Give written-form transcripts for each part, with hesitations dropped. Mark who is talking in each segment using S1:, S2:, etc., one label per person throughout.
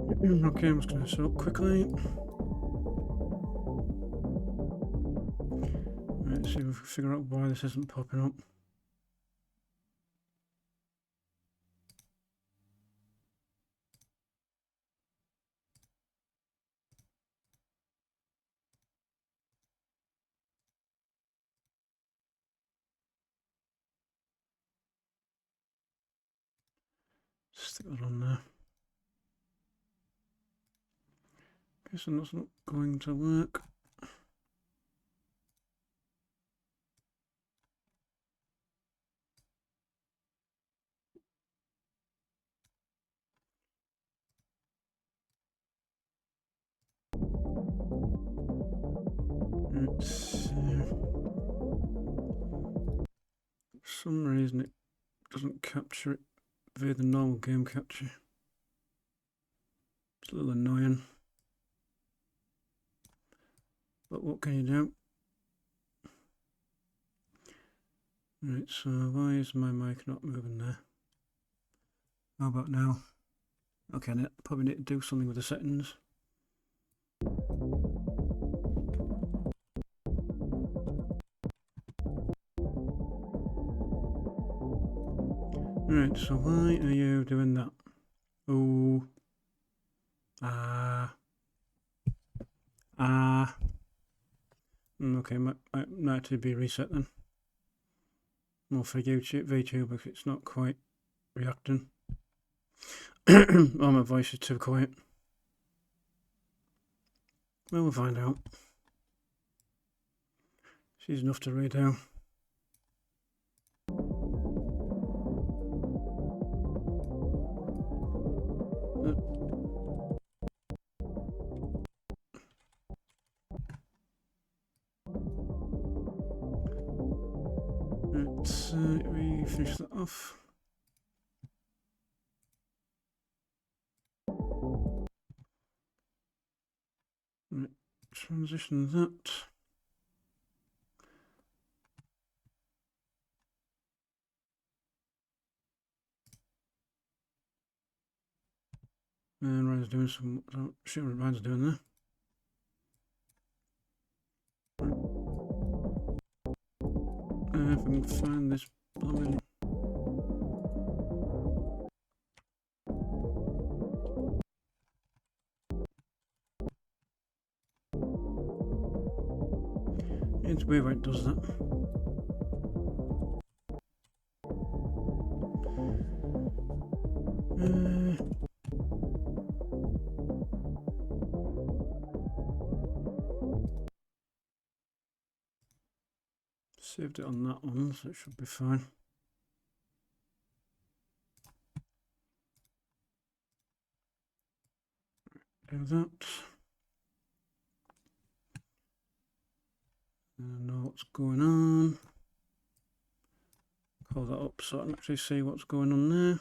S1: Okay, I'm just going to set up quickly. Let's see if we can figure out why this isn't popping up. Stick that on there. Guessing that's not going to work. Let's see. For some reason it doesn't capture it via the normal game capture. It's a little annoying. But what can you do? Right, so why is my mic not moving there? How about now? Okay, I probably need to do something with the settings. Right, so why are you doing that? Oh. Okay, might actually be reset then. More for VTuber because it's not quite reacting. Oh, my voice is too quiet. Well, we'll find out. She's enough to read out. Let's finish that off. Right, transition that. And Ryan's doing some. Oh, shit, what Ryan's doing there. If I can find this blooming. It's weird when it does that. Saved it on that one, so it should be fine. Do that. I know what's going on. Call that up so I can actually see what's going on there.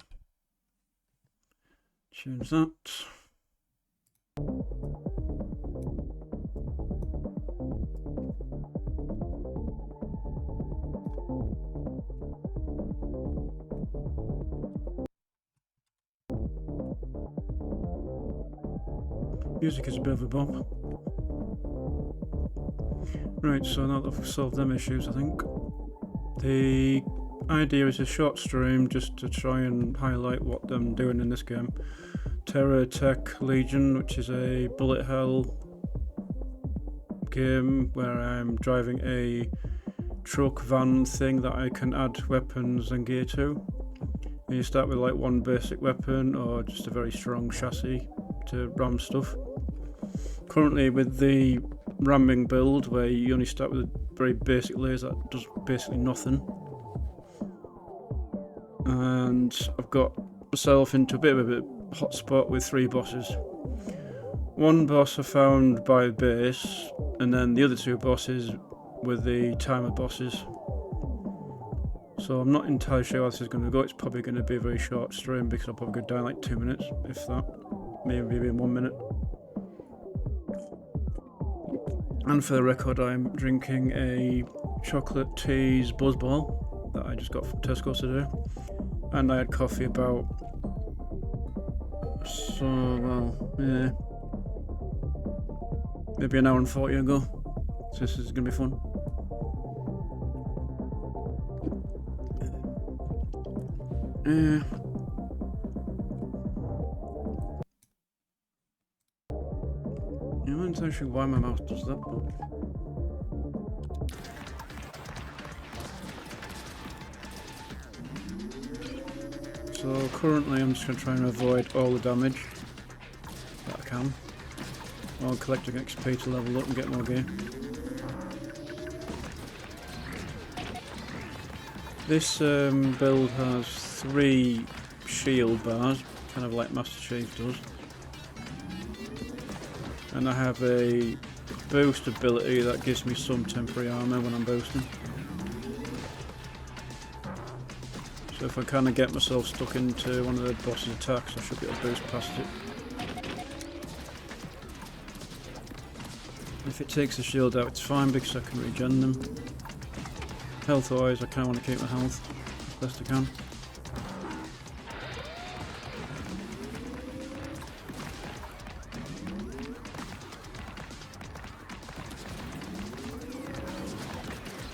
S1: Change that. Music is a bit of a bop. Right, so now that we've solved them issues, I think the idea is a short stream just to try and highlight what I'm doing in this game. Terror Tech Legion, which is a bullet hell game where I'm driving a truck van thing that I can add weapons and gear to. And you start with like one basic weapon or just a very strong chassis to ram stuff. Currently with the ramming build where you only start with a very basic laser that does basically nothing, and I've got myself into a bit of a hot spot with 3 bosses. One boss I found by base, and then the other 2 bosses were the timer bosses. So I'm not entirely sure how this is going to go. It's probably going to be a very short stream because I'll probably go down like 2 minutes, if that, maybe in 1 minute. And for the record, I'm drinking a chocolate teas buzzball that I just got from Tesco today. And I had coffee about So, well, yeah. Maybe an hour and 40 ago. So this is gonna be fun. Yeah. I'm not entirely sure why my mouse does that, but... So currently I'm just going to try and avoid all the damage that I can, while collecting XP to level up and get more gear. This build has 3 shield bars, kind of like Master Chief does. And I have a boost ability that gives me some temporary armor when I'm boosting. So if I kind of get myself stuck into one of the boss's attacks, I should be able to boost past it. If it takes the shield out, it's fine because I can regen them. Health wise, I kind of want to keep my health as best I can.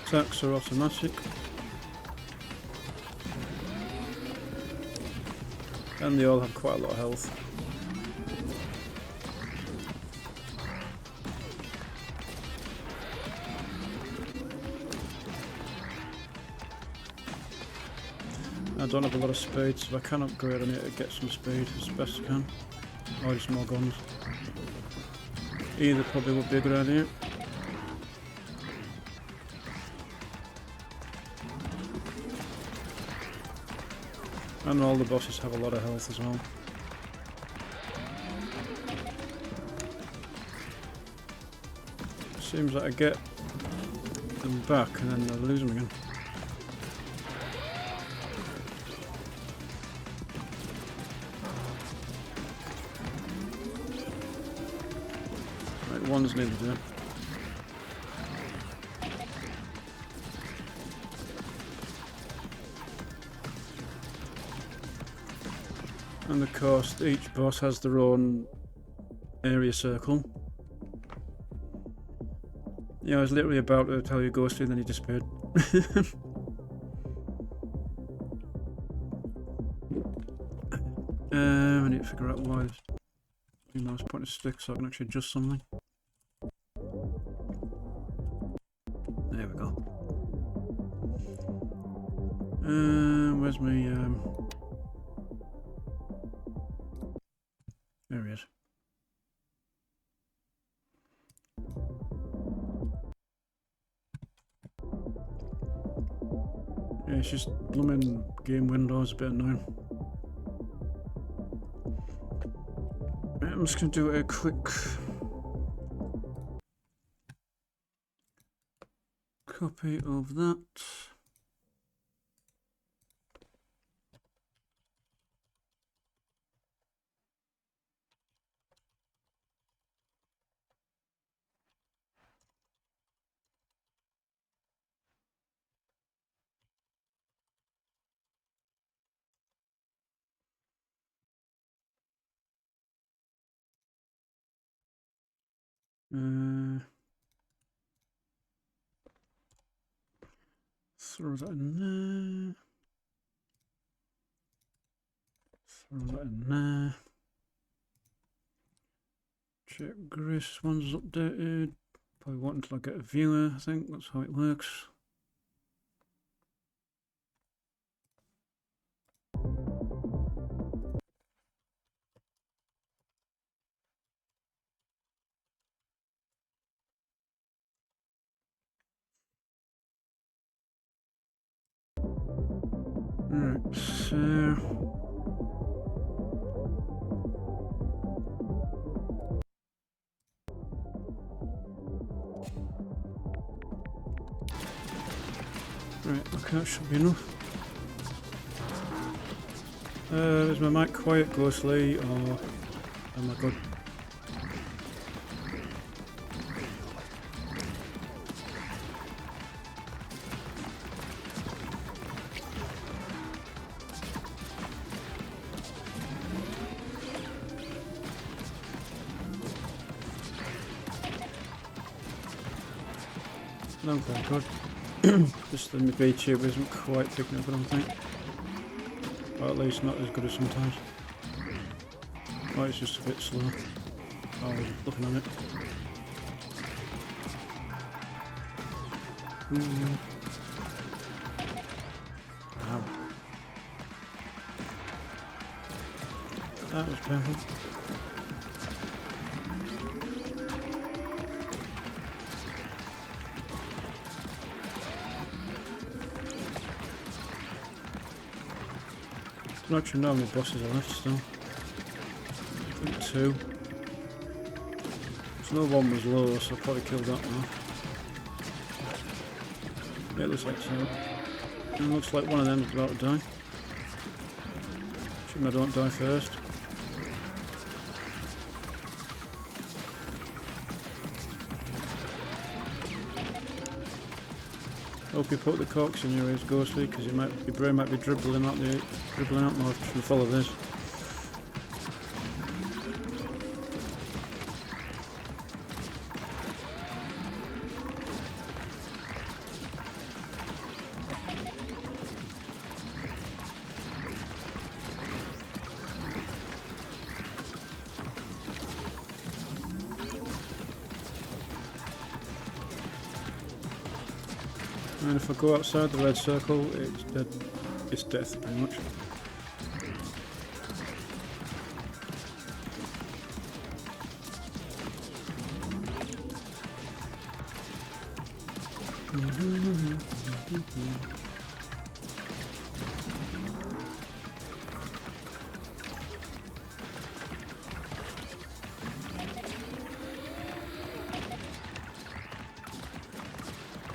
S1: Attacks are automatic. And they all have quite a lot of health. I don't have a lot of speed, so I can upgrade on it to get some speed as best I can. Or just more guns. Either probably would be a good idea. And all the bosses have a lot of health as well. Seems like I get them back and then I lose them again. Right, one's nearly there. And of course, each boss has their own area circle. Yeah, I was literally about to tell you Ghostly and then he disappeared. I need to figure out why this mouse pointer sticks so I can actually adjust something. There we go. Where's my there he is. Yeah, it's just blooming game windows, a bit annoying. Right, I'm just going to do a quick copy of that. Throw that in there. Throw that in there. Check Grace one's updated. Probably wait until I get a viewer, I think that's how it works. Right, so right, okay, that should be enough. Is my mic quiet, Ghostly, or am I good? No, very good. Just the VTuber isn't quite picking up, I don't think. Or at least not as good as sometimes. Oh, it's just a bit slow. Oh, I was looking on it. Ow. That was painful. I don't actually know how many bosses are left still. I think 2. So no one was low, so I probably killed that one. Yeah, it looks like so. And it looks like one of them is about to die. Assume I don't die first. Hope you put the corks in your ears, Ghostly, because your brain might be dribbling out more if you follow this. And if I go outside the red circle, it's dead. It's death, pretty much.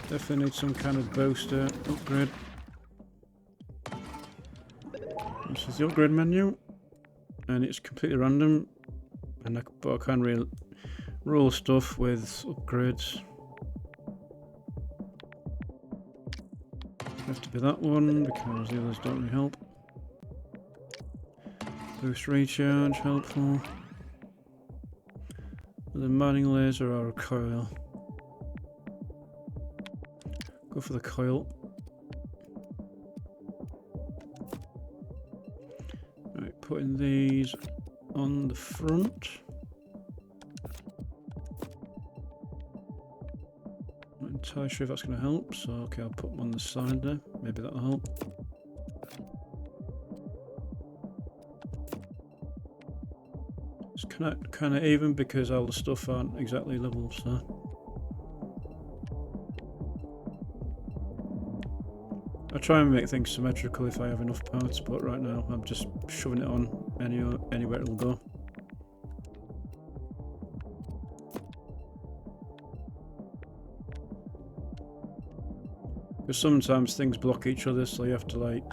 S1: Definitely need some kind of booster upgrade. This is the upgrade menu, and it's completely random. But I can roll stuff with upgrades. Have to be that one because the others don't really help. Boost recharge, helpful. With a mining laser or a coil. Go for the coil. Right, putting these on the front. Not entirely sure if that's going to help, so okay, I'll put them on the side there. Maybe that'll help. It's kind of even because all the stuff aren't exactly level, so. I try and make things symmetrical if I have enough parts, but right now I'm just shoving it on anywhere it'll go. Because sometimes things block each other, so you have to like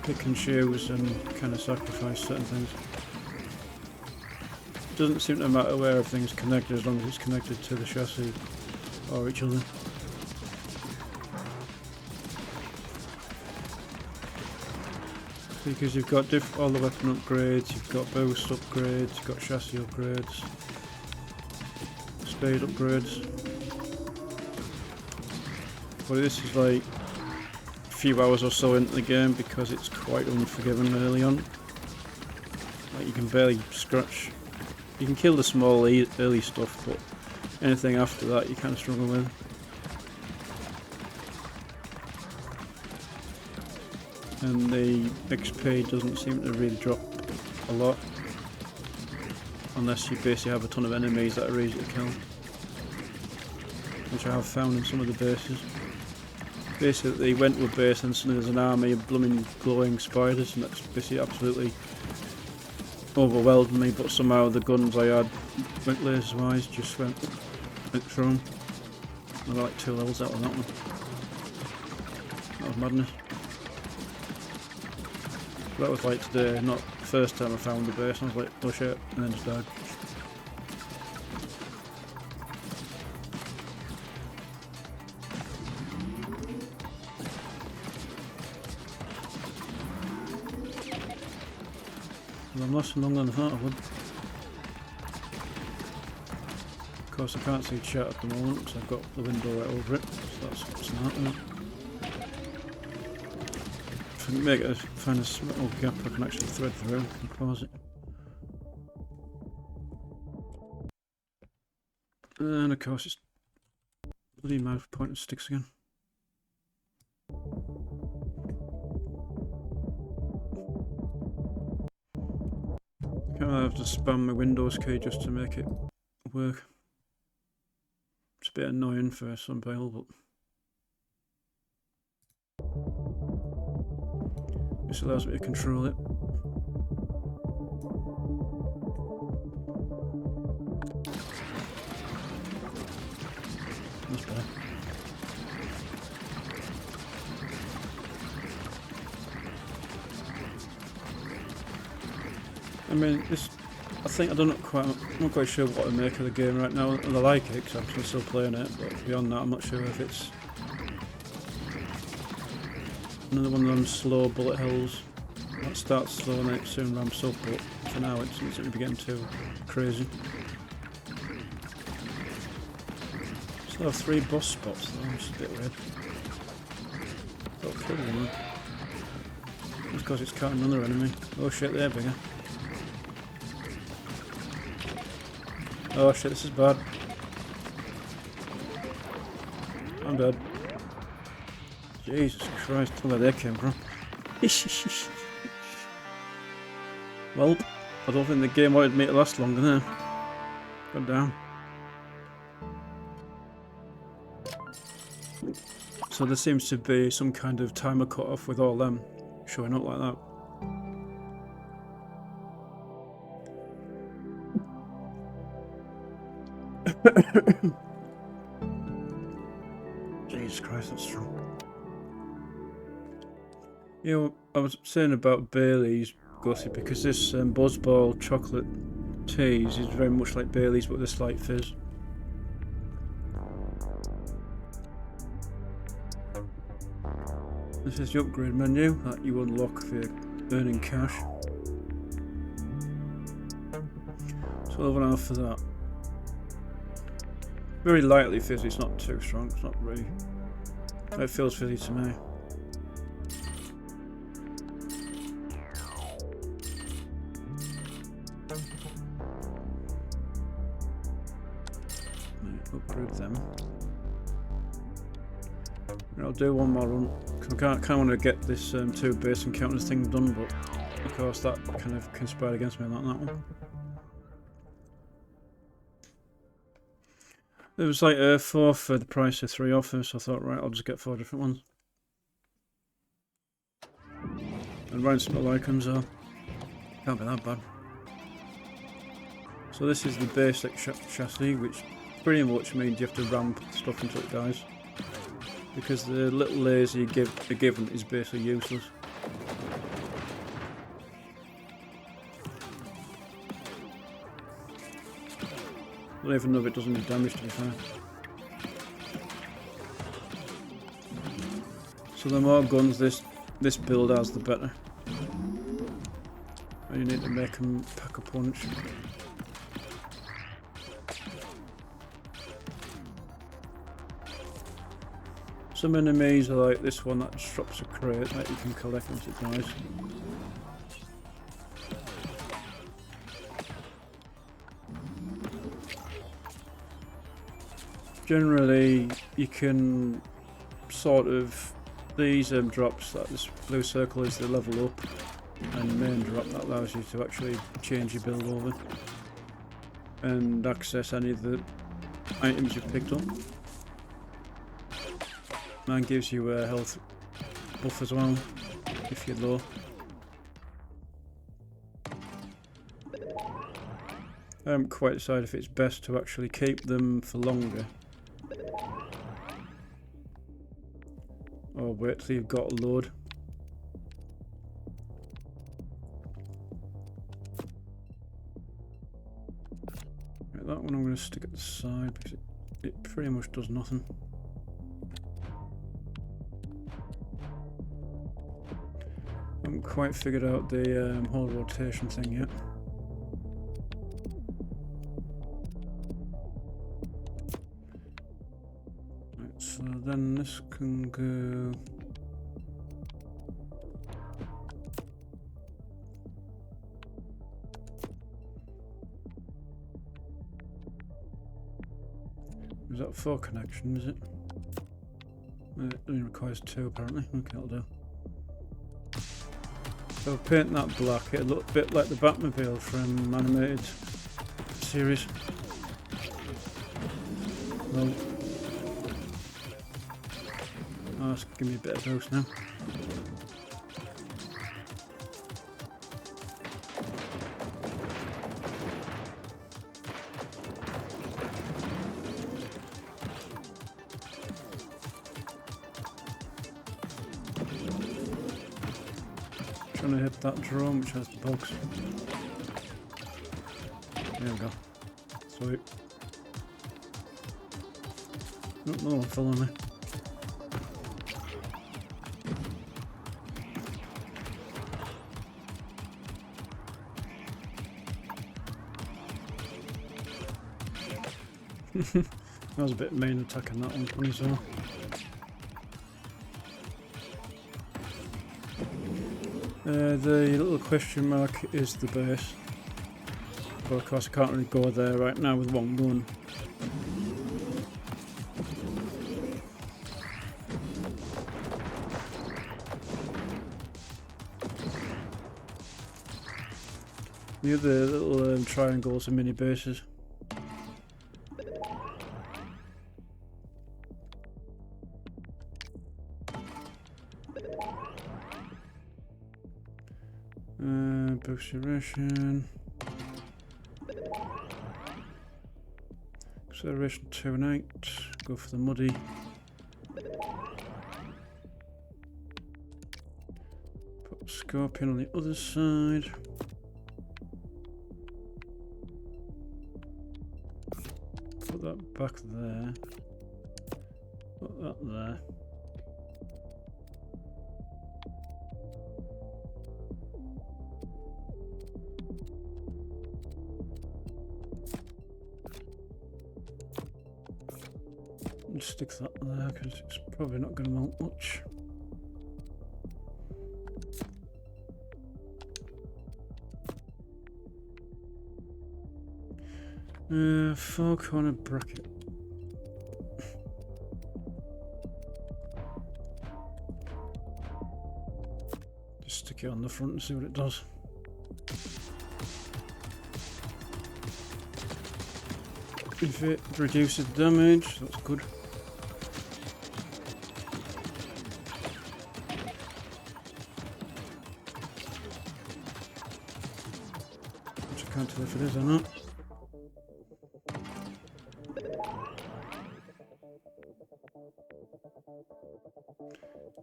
S1: pick and choose and kind of sacrifice certain things. It doesn't seem to matter where everything's connected as long as it's connected to the chassis or each other. Because you've got all the weapon upgrades, you've got boost upgrades, you've got chassis upgrades, speed upgrades. But this is like a few hours or so into the game because it's quite unforgiving early on. Like you can barely scratch. You can kill the small early stuff, but anything after that you kind of struggle with. And the XP doesn't seem to really drop a lot unless you basically have a ton of enemies that are easy to kill, which I have found in some of the bases. Basically, they went to a base and suddenly there's an army of blooming glowing spiders, and that's basically absolutely overwhelmed me, but somehow the guns I had, lasers wise, just went through them. I got like 2 levels out of that one. That was madness. That was like today, not the first time I found the base, and I was like, oh shit, and then just died. Well, I'm lasting longer than I thought I would. Of course I can't see chat at the moment because I've got the window right over it, so that's smart, isn't it? If I can make it find a small gap I can actually thread through and close it. And of course it's bloody mouth pointing sticks again. I have to spam my Windows key just to make it work. It's a bit annoying for some people, but this allows me to control it. That's better. I mean, I'm not quite sure what to make of the game right now. I like it because I'm still playing it, but beyond that I'm not sure if it's another one of them slow bullet hells that starts slow and then it soon ramps up, but for now it doesn't seem to be getting too crazy. Still have 3 boss spots though, which is a bit weird. Got kill one. Just because it's caught another enemy. Oh shit, they're bigger. Oh shit, this is bad. I'm dead. Jesus Christ, I don't know where they came from. Well, I don't think the game wanted me to last longer there. God damn. So there seems to be some kind of timer cut off with all them showing up like that. Jesus Christ, that's strong. You know, I was saying about Bailey's, Gussie, because this Buzzball chocolate teas is very much like Bailey's but with a slight fizz. This is the upgrade menu that you unlock for earning cash. So level 1 for that. Very lightly fizzy, it's not too strong, it's not really... It feels fizzy to me. Upgrade them. And I'll do one more run, because I kind of want to get this 2 base encounters thing done, but of course that kind of conspired against me on that one. There was like 4 for the price of 3 offers, so I thought, right, I'll just get 4 different ones. And round some icons are can't be that bad. So this is the basic chassis, which pretty much means you have to ramp stuff until it dies. Because the little laser you're given is basically useless. I don't even know if it does any damage, to be fair. So the more guns this build has, the better. And you need to make them pack a punch. Some enemies are like this one that just drops a crate that you can collect once it dies. Generally, you can sort of, these drops, like this blue circle is the level up, and the main drop that allows you to actually change your build over and access any of the items you've picked up. And gives you a health buff as well, if you're low. I haven't quite decided if it's best to actually keep them for longer, or wait till you've got a load. Right, that one I'm going to stick at the side because it pretty much does nothing. I haven't quite figured out the whole rotation thing yet. then this can go. Is that 4 connections, is it? It only requires 2 apparently. Okay, that'll do. So I'll paint that black. It'll look a bit like the Batmobile from animated series. Well, oh, that's give me a bit of boost now. Trying to hit that drone which has the bugs. There we go. Sweet. Oh, another one fell on me. That was a bit mean attacking that one, funny so. The little question mark is the base, but of course I can't really go there right now with one gun. The other little triangles are mini bases. Boost duration. Acceleration 2 and 8. Go for the muddy. Put Scorpion on the other side. Put that back there. Put that there. Stick that there because it's probably not going to melt much. Four corner bracket. Just stick it on the front and see what it does. If it reduces damage, that's good. Can't tell if it is or not.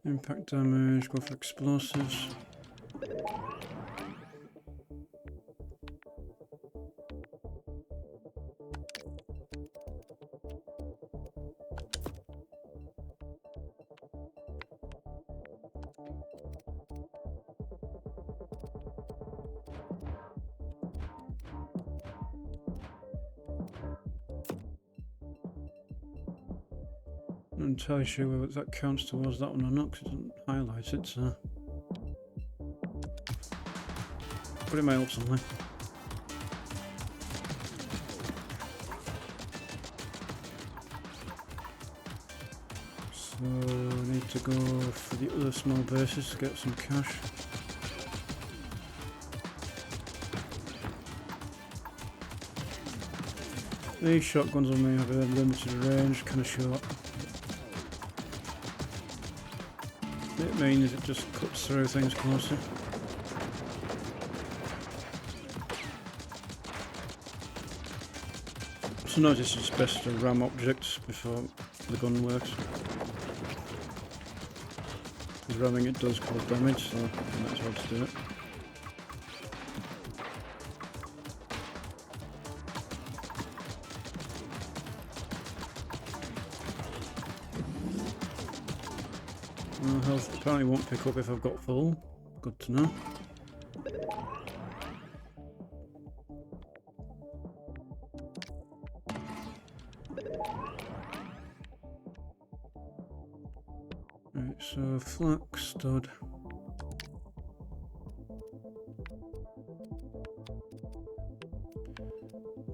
S1: Impact damage, go for explosives. I'm not entirely sure whether that counts towards that one or not because it doesn't highlight it, so. But it may help something. So I need to go for the other small bases to get some cash. These shotguns on me have a limited range, kind of short. It means it just cuts through things closer. Sometimes it's just best to ram objects before the gun works. Because ramming it does cause damage, so you might as well just do it. Health apparently won't pick up if I've got full. Good to know. So flax stud.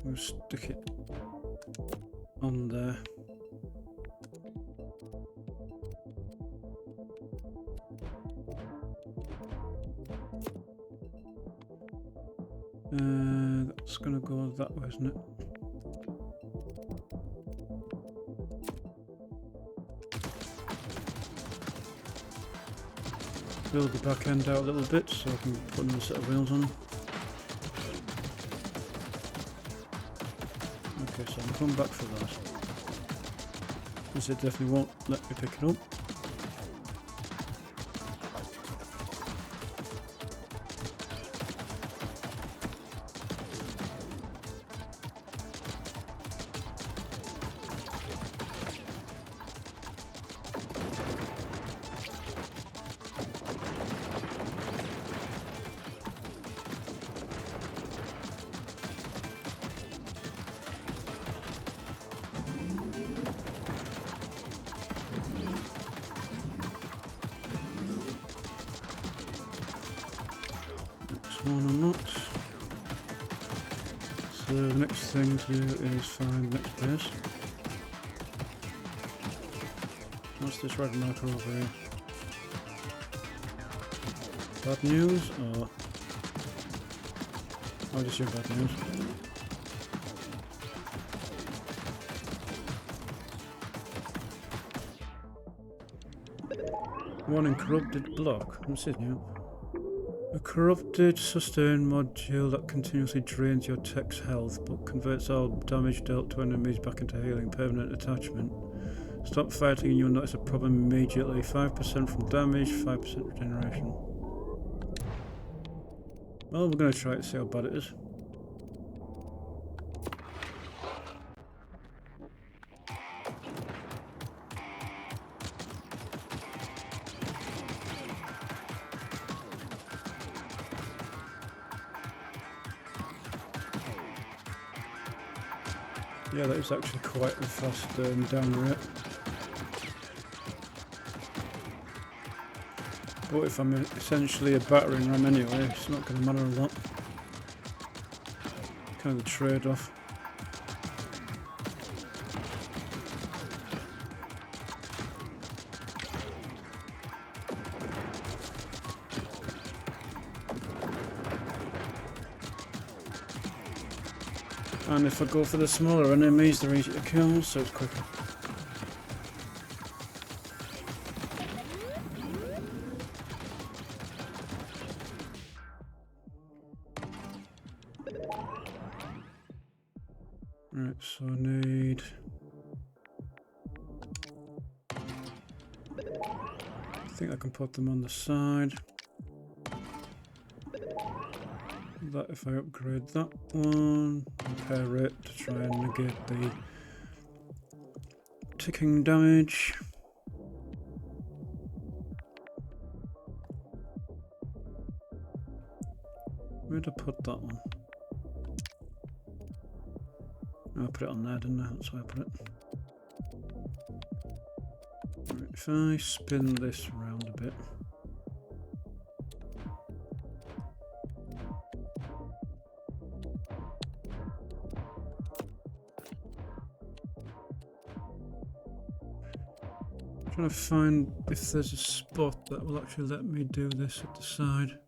S1: We'll stick it on there. That's gonna go that way, isn't it? Build the back end out a little bit so I can put another set of wheels on. Okay, so I'm coming back for that. Because it definitely won't let me pick it up. One or not. So the next thing to do is find the next place. What's this red marker over here? Bad news or I'll just do bad news. One corrupted block. What's it new? A corrupted sustain module that continuously drains your tech's health but converts all damage dealt to enemies back into healing. Permanent attachment. Stop fighting and you'll notice a problem immediately. 5% from damage, 5% regeneration. Well, we're going to try it to see how bad it is. Yeah, that is actually quite a fast down rate. But if I'm essentially a battering ram anyway, it's not going to matter a lot. Kind of the trade-off. And if I go for the smaller enemies, they're easy to kill, so it's quicker. Right, so I need... I think I can put them on the side. That if I upgrade that one, repair it to try and negate the ticking damage. Where'd I put that one? Oh, I put it on there, didn't I? That's where I put it. Right, if I spin this around a bit. Trying to find if there's a spot that will actually let me do this at the side.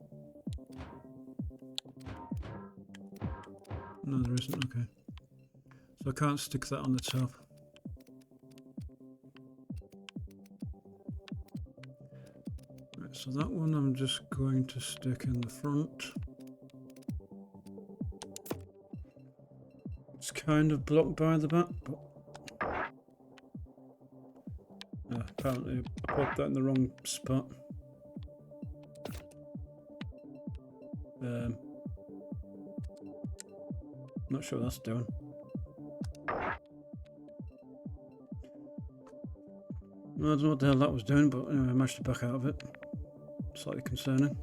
S1: No, there isn't. Okay, so I can't stick that on the top. Right, so that one I'm just going to stick in the front. It's kind of blocked by the back, but apparently I put that in the wrong spot. Not sure what that's doing. Well, I don't know what the hell that was doing, but anyway, I managed to back out of it. Slightly concerning.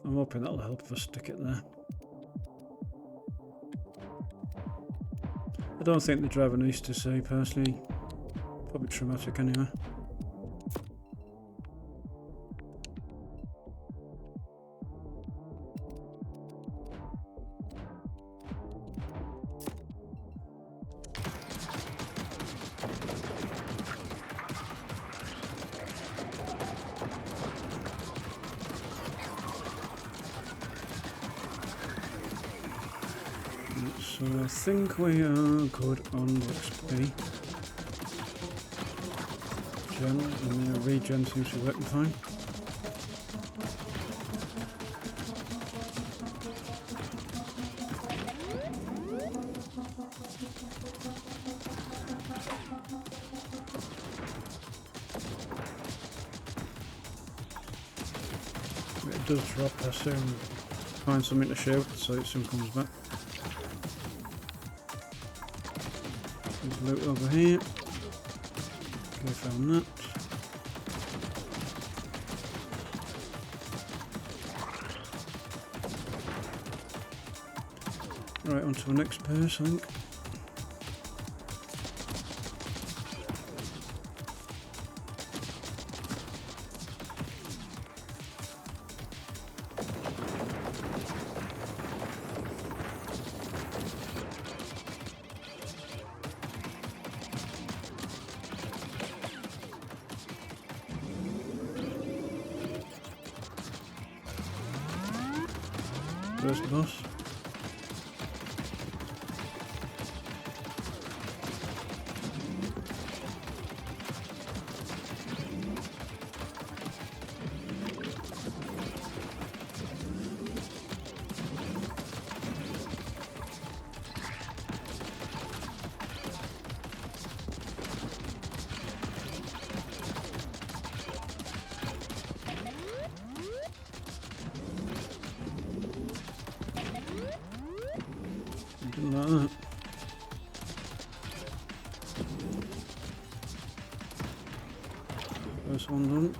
S1: I'm hoping that'll help if I stick it there. I don't think the driver needs to see personally. Probably traumatic anyway. So I think we are good on XP. Gen, and the regen seems to be working fine. It does drop, I soon find something to shoot, so it soon comes back. There's loot over here. Okay, found that. Right, on to the next pace, I think. First boss. Didn't like that. First one done.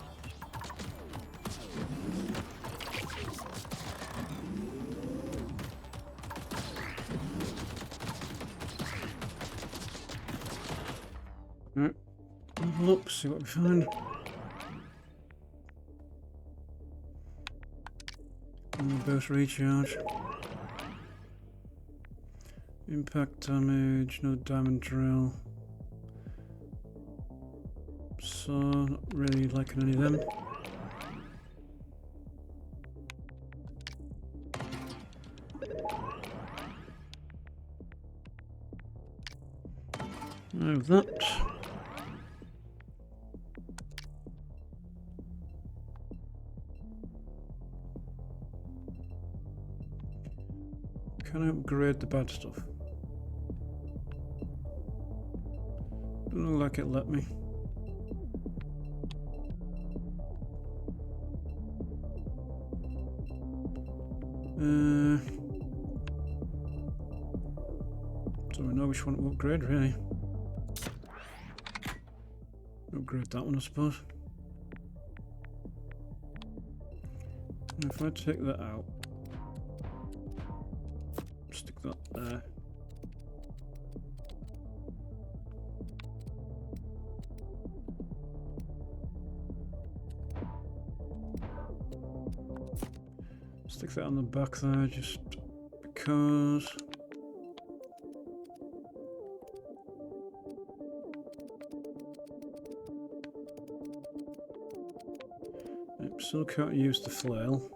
S1: Right, look, see what we find. Boost recharge. Impact damage, no diamond drill. So, not really liking any of them. Now that. Can I upgrade the bad stuff? Doesn't look like it let me. So we know which one to upgrade, really. Upgrade that one, I suppose. And if I take that out, stick that there. Stick that on the back there, just because. Yep, still can't use the flail.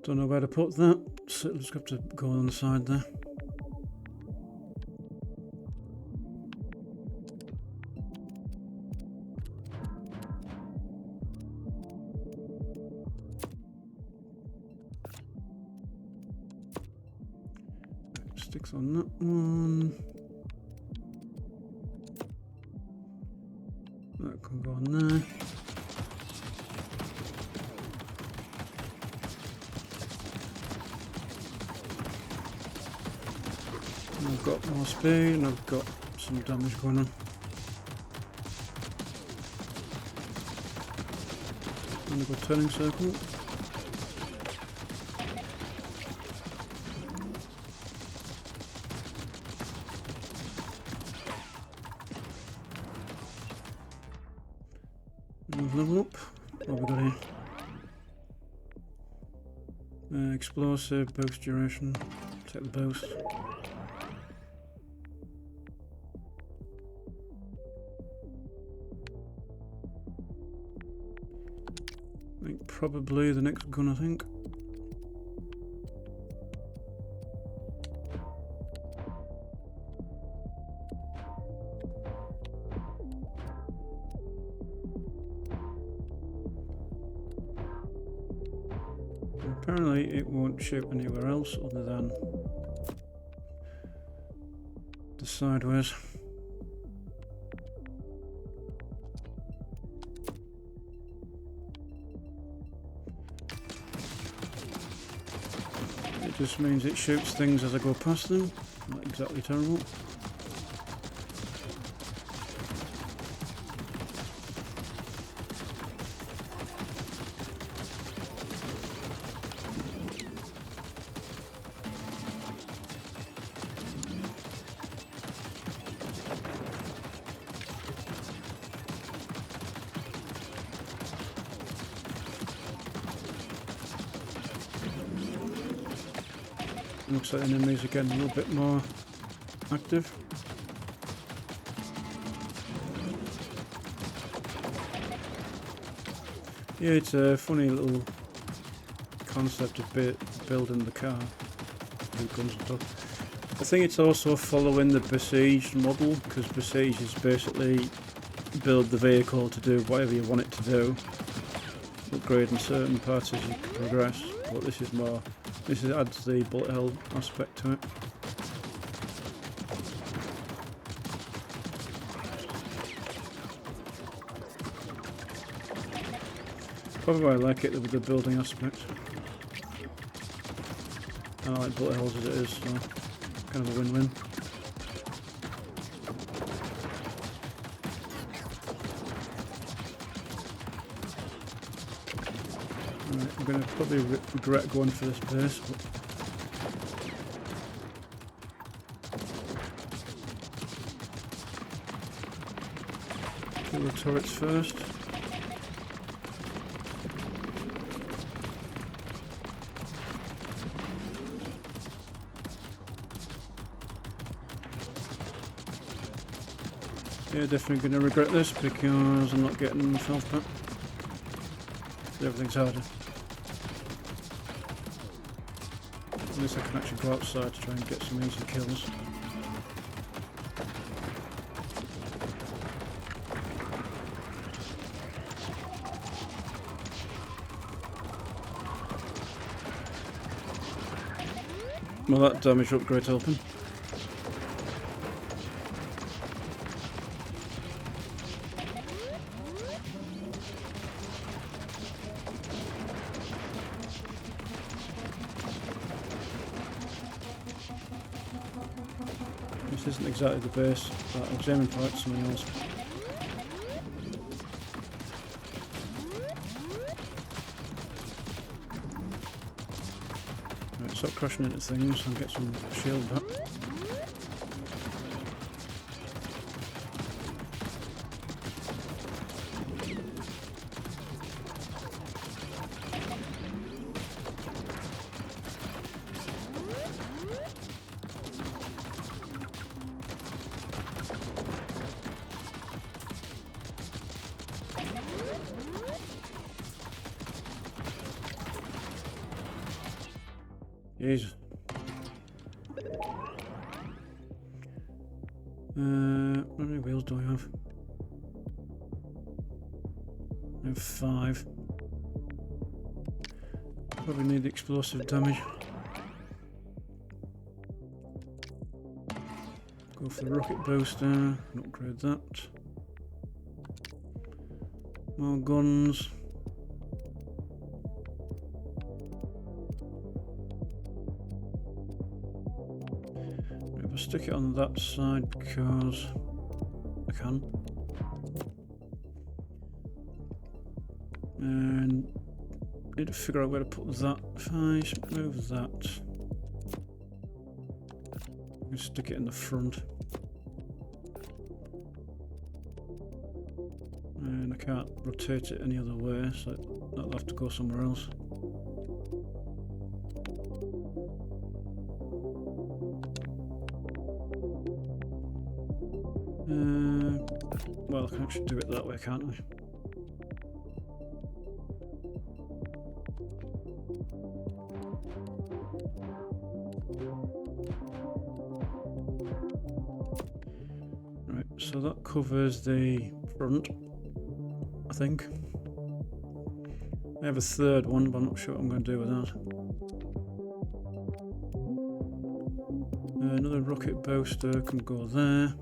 S1: Don't know where to put that, so it'll just have to go on the side there. Sticks on that one. That can go on there. I've got more speed and I've got some damage going on. I'm gonna go turning circle. Level up. What have we got here? Explosive, boost duration. Take the boost. I think probably the next gun, I think. Apparently it won't shoot anywhere else other than the sideways. It just means it shoots things as I go past them. Not exactly terrible. Looks like enemies are getting a little bit more active. Yeah, it's a funny little concept of building the car. Two guns on top. I think it's also following the Besieged model, because Besieged is basically build the vehicle to do whatever you want it to do, upgrading certain parts as you progress. But this is more. This adds the bullet hell aspect to it. Probably why I like it with the building aspect. I like bullet hells as it is, so kind of a win-win. Right, I'm going to probably regret going for this base, but kill the turrets first. Yeah, definitely going to regret this because I'm not getting the health back. Everything's harder. At least I can actually go outside to try and get some easy kills. Well, that damage upgrade's helping. This isn't exactly the base that I was aiming for, it's something else. Right, stop crashing into things and get some shield back. Jesus. How many wheels do I have? I have 5. Probably need explosive damage. Go for the rocket booster and upgrade that. More guns. I'll stick it on that side because I can. And need to figure out where to put that. If I move that, I can stick it in the front. And I can't rotate it any other way, so that'll have to go somewhere else. Well, I can actually do it that way, can't I? Right, so that covers the front, I think. I have a third one, but I'm not sure what I'm going to do with that. Another rocket booster can go there.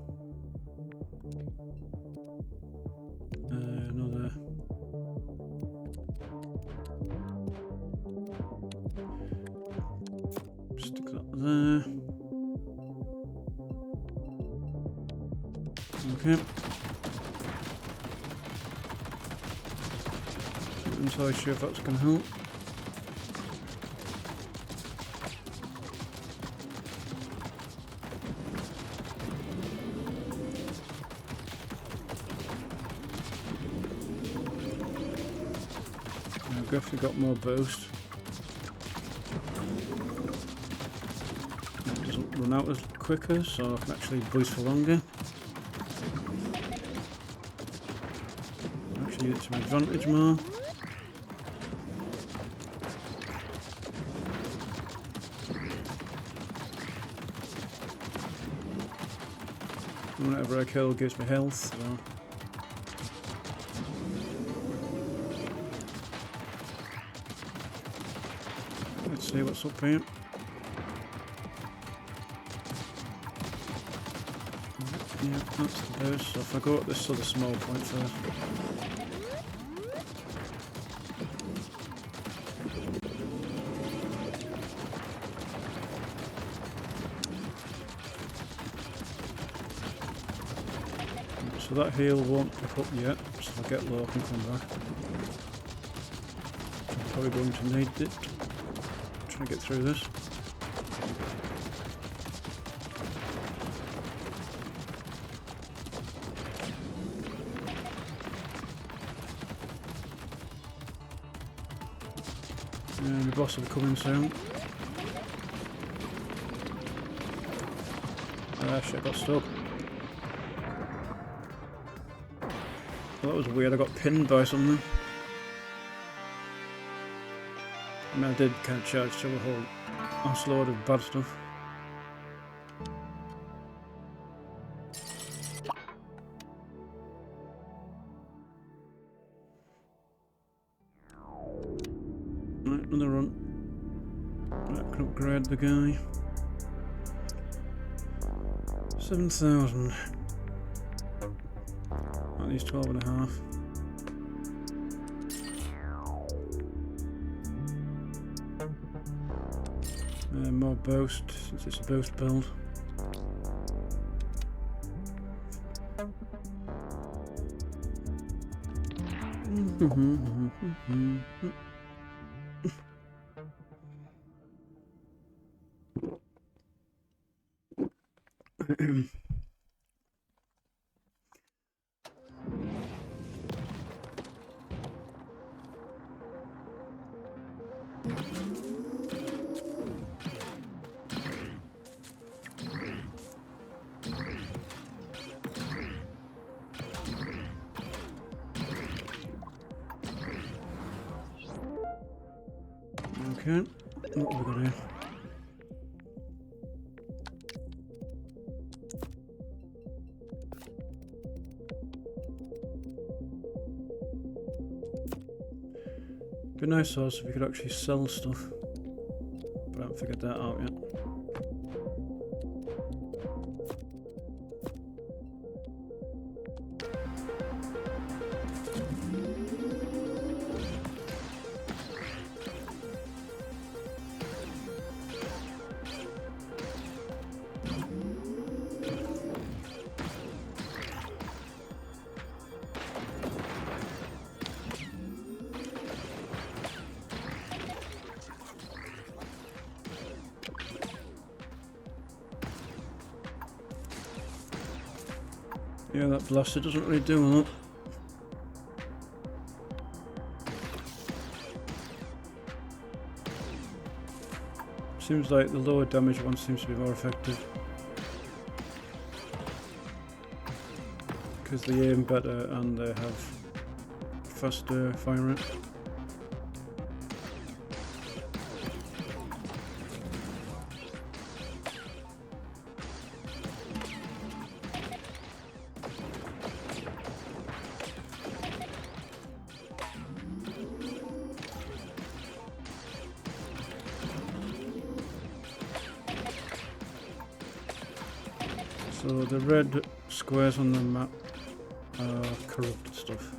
S1: Another. Stick that there. Okay. Not entirely sure if that's going to help. I've definitely got more boost. It doesn't run out as quicker, so I can actually boost for longer. Actually use it to my advantage more. Whenever I kill gives me health, so. Let's see what's up here. Yeah, that's the boost. So if I go at this other small point first. So that heal won't pick up yet, so if I get low I can come back. I'm probably going to need it. Trying to get through this. And the boss will be coming soon. Ah shit, I got stuck. Well, that was weird, I got pinned by something. I mean, I did kind of charge through a whole ass load of bad stuff. Right, another run. Right, can upgrade the guy. 7,000. At least 12.5. More boost, since it's a boost build. Okay, what have we got here? Be nice also if we could actually sell stuff, but I haven't figured that out yet. Yeah, that blaster doesn't really do a lot. Seems like the lower damage one seems to be more effective. Because they aim better and they have faster fire rate. So the red squares on the map are corrupted stuff.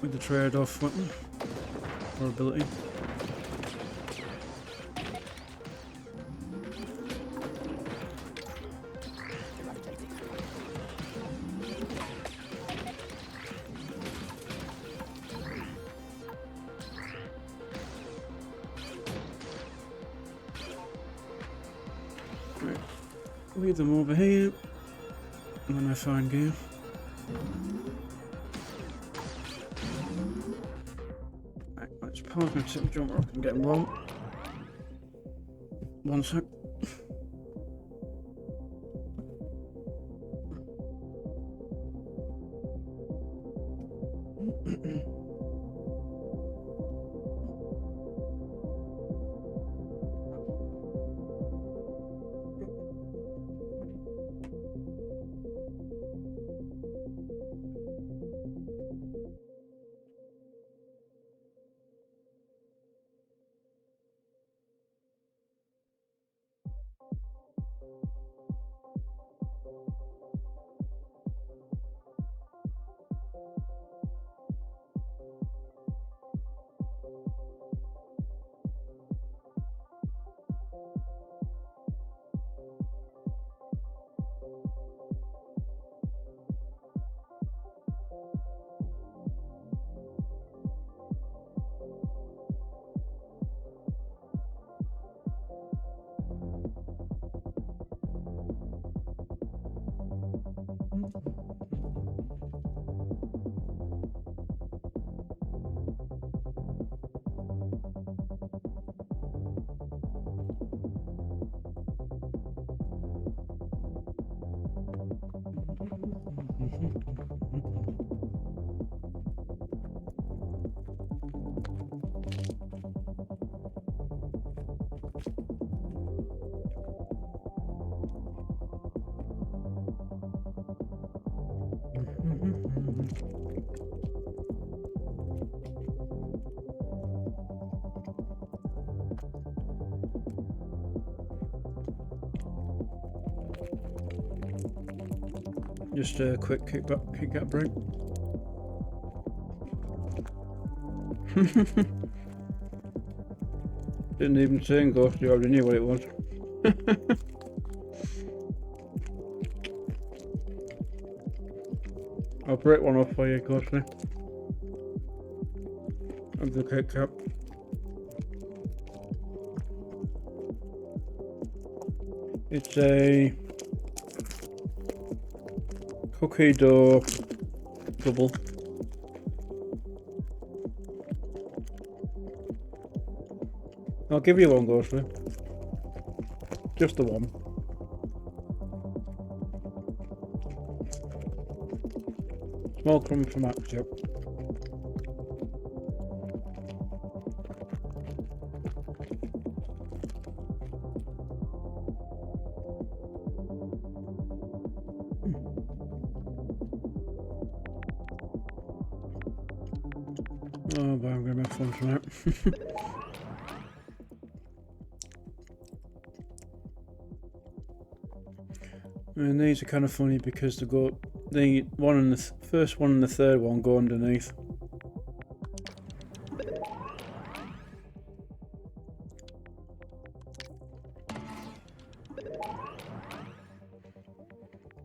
S1: With the trade-off weapon or ability. Right. Leave them over here when I find game. Right, let's pause my tip jump rock and get them wrong. 1 sec. Just a quick kick up break. Didn't even say Ghost, you already knew what it was. I'll break one off for you, Ghostly. Of the kick cap. It's a cookie dough double. I'll give you one, Ghostly. Just the one. Small crumb for Max, yep. Oh boy, I'm gonna have fun tonight. And these are kind of funny because they go, the one and the first one and the third one go underneath.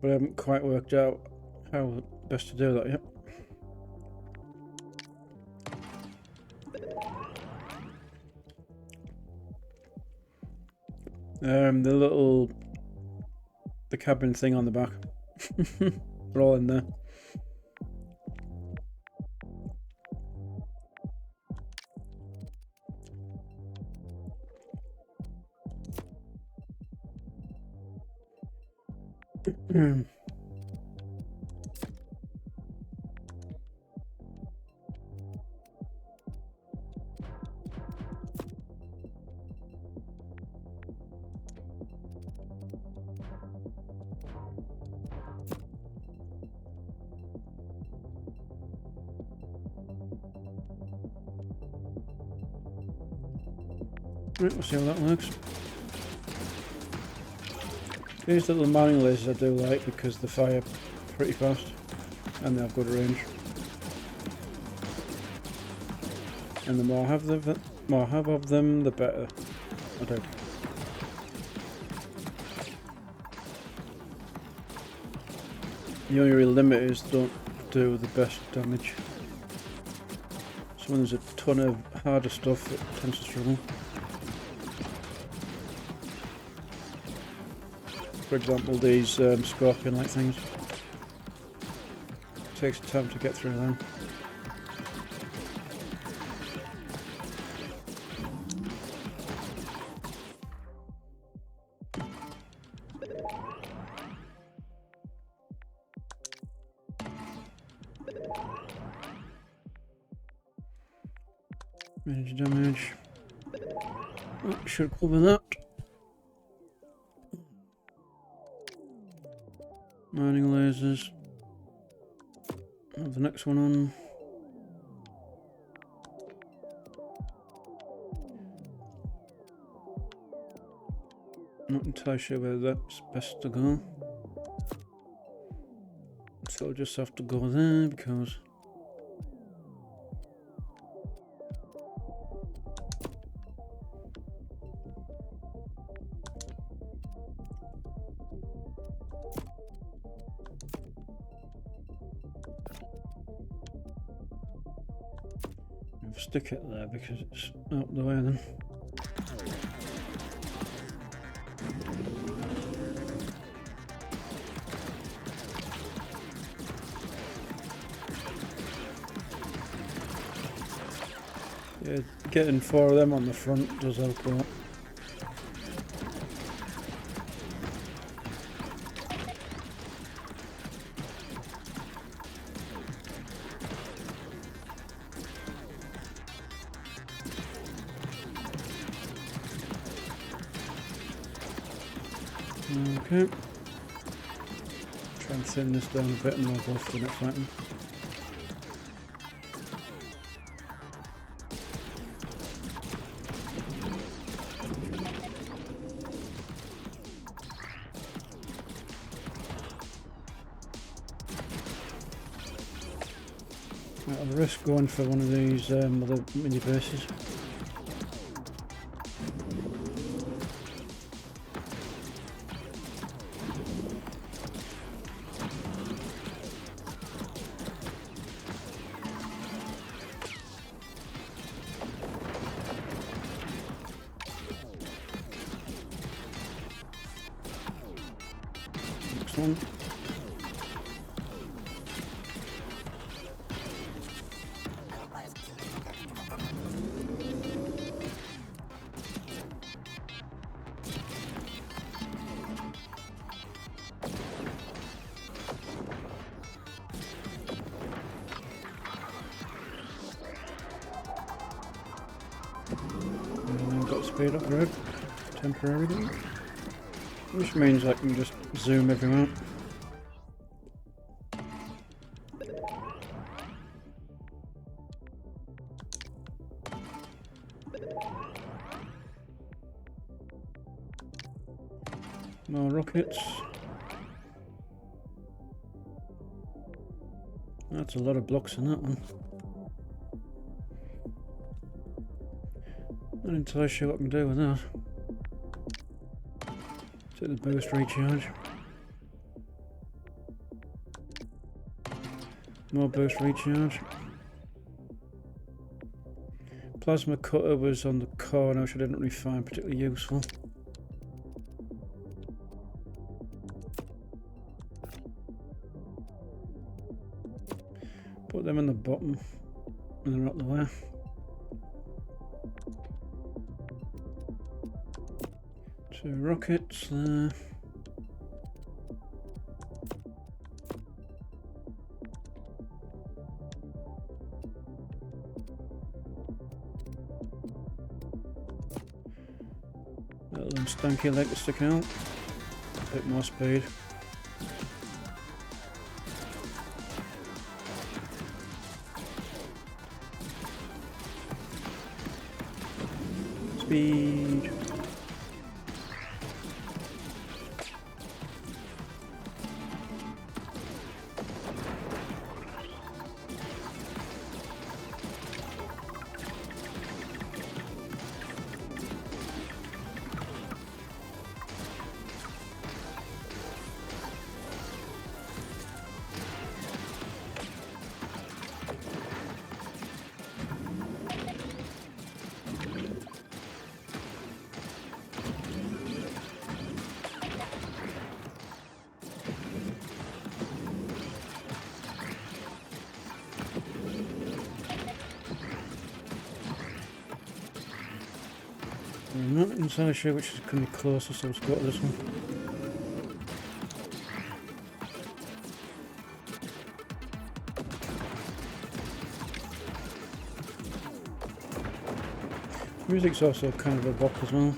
S1: But I haven't quite worked out how best to do that yet. The little the cabin thing on the back. We're all in there. Right, we'll see how that works. These little mining lasers I do like because they fire pretty fast and they have good range. And the more I have of them, the better. I do. The only real limit is don't do the best damage. So when there's a ton of harder stuff, it tends to struggle. For example, these scorpion-like things. It takes time to get through them. Manage damage. Oh, should cover that. Mining lasers. Have the next one on. Not entirely sure where that's best to go. So I'll just have to go there because stick it there because it's out the way then. Yeah, getting 4 of them on the front does help a lot. Okay. Try and thin this down a bit and we'll go for the next item. Right, I'll risk going for one of these other mini bases. Next one. Got speed up road temporarily, which means I can just zoom everyone out. More rockets. That's a lot of blocks in that one. Not entirely sure what I can do with that. Take the boost recharge. More boost recharge. Plasma cutter was on the corner, which I didn't really find particularly useful. bottom and they're out the way. Two rockets there. Little stanky leg to stick out. A bit more speed. Speed. I'm not entirely sure which is going to be closest, so let's go to this one. Music's also kind of a bop as well.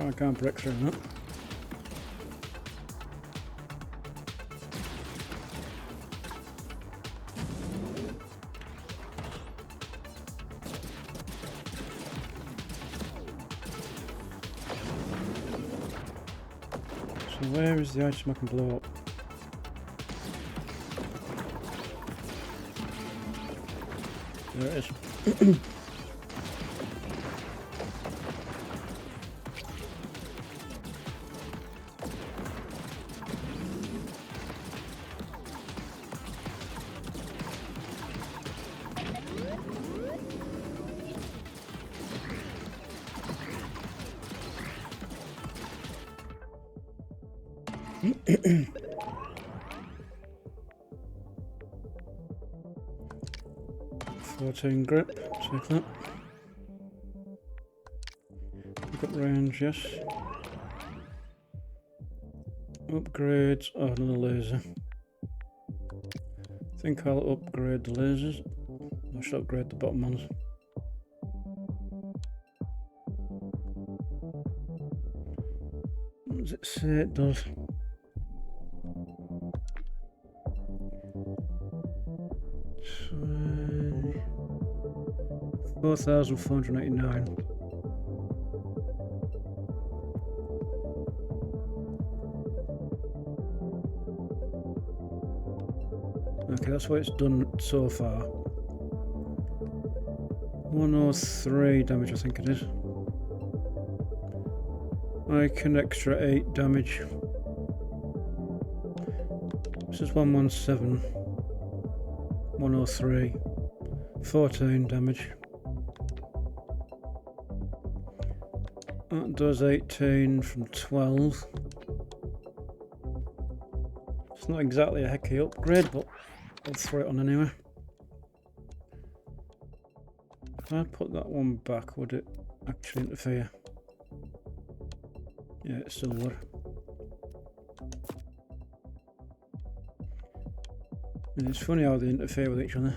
S1: I can't break through that. So where is the item I can blow up? There it is. .14 grip, take that. We've got range, yes. Upgrades, oh, another laser. I think I'll upgrade the lasers. I should upgrade the bottom ones. What does it say it does? 4,489. Okay, that's what it's done so far. 103 damage, I think it is. I can extra 8 damage. This is 117. 103. 14 damage. That does 18 from 12. It's not exactly a hecky upgrade, but I'll throw it on anyway. If I put that one back, would it actually interfere? Yeah, it still would. And it's funny how they interfere with each other.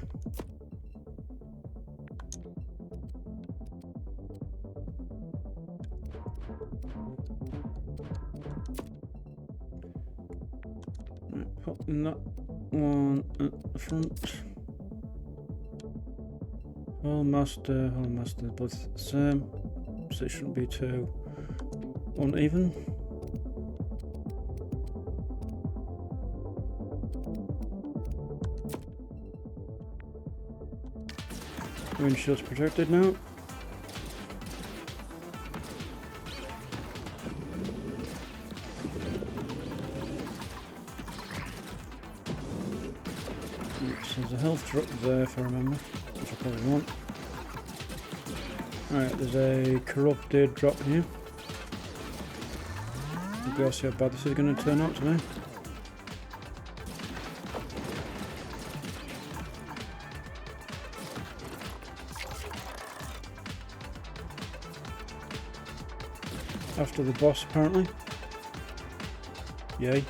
S1: Putting that one at the front. Hall master, both the same, so it shouldn't be too uneven. Windshield's protected now. So there's a health drop there if I remember, which I probably want. Right, there's a corrupted drop here. We'll see how bad this is going to turn out today. After the boss, apparently. Yay.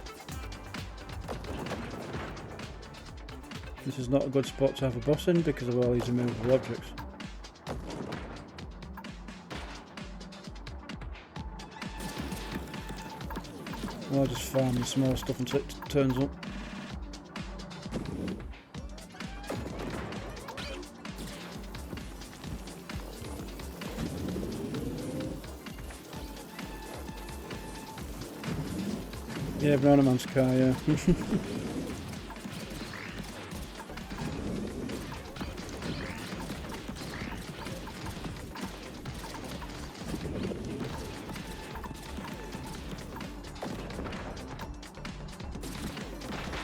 S1: This is not a good spot to have a boss in because of all these immovable objects. I'll just farm the small stuff until it turns up. Yeah, Banana Man's car, yeah.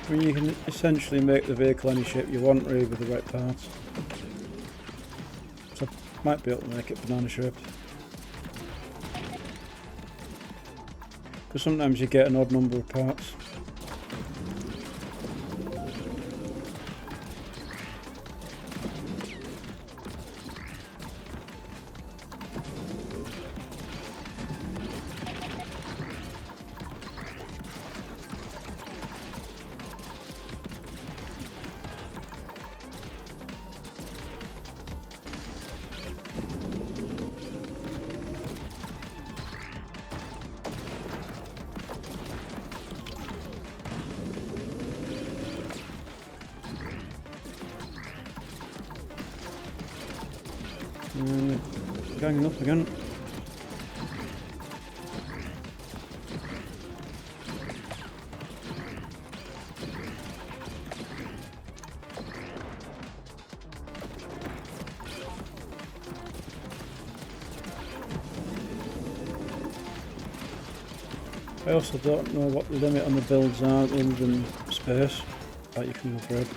S1: I mean, you can essentially make the vehicle any shape you want, really, with the right parts. So I might be able to make it banana shaped. Because sometimes you get an odd number of parts. Ganging up again. I also don't know what the limit on the builds are other than space that you can upgrade.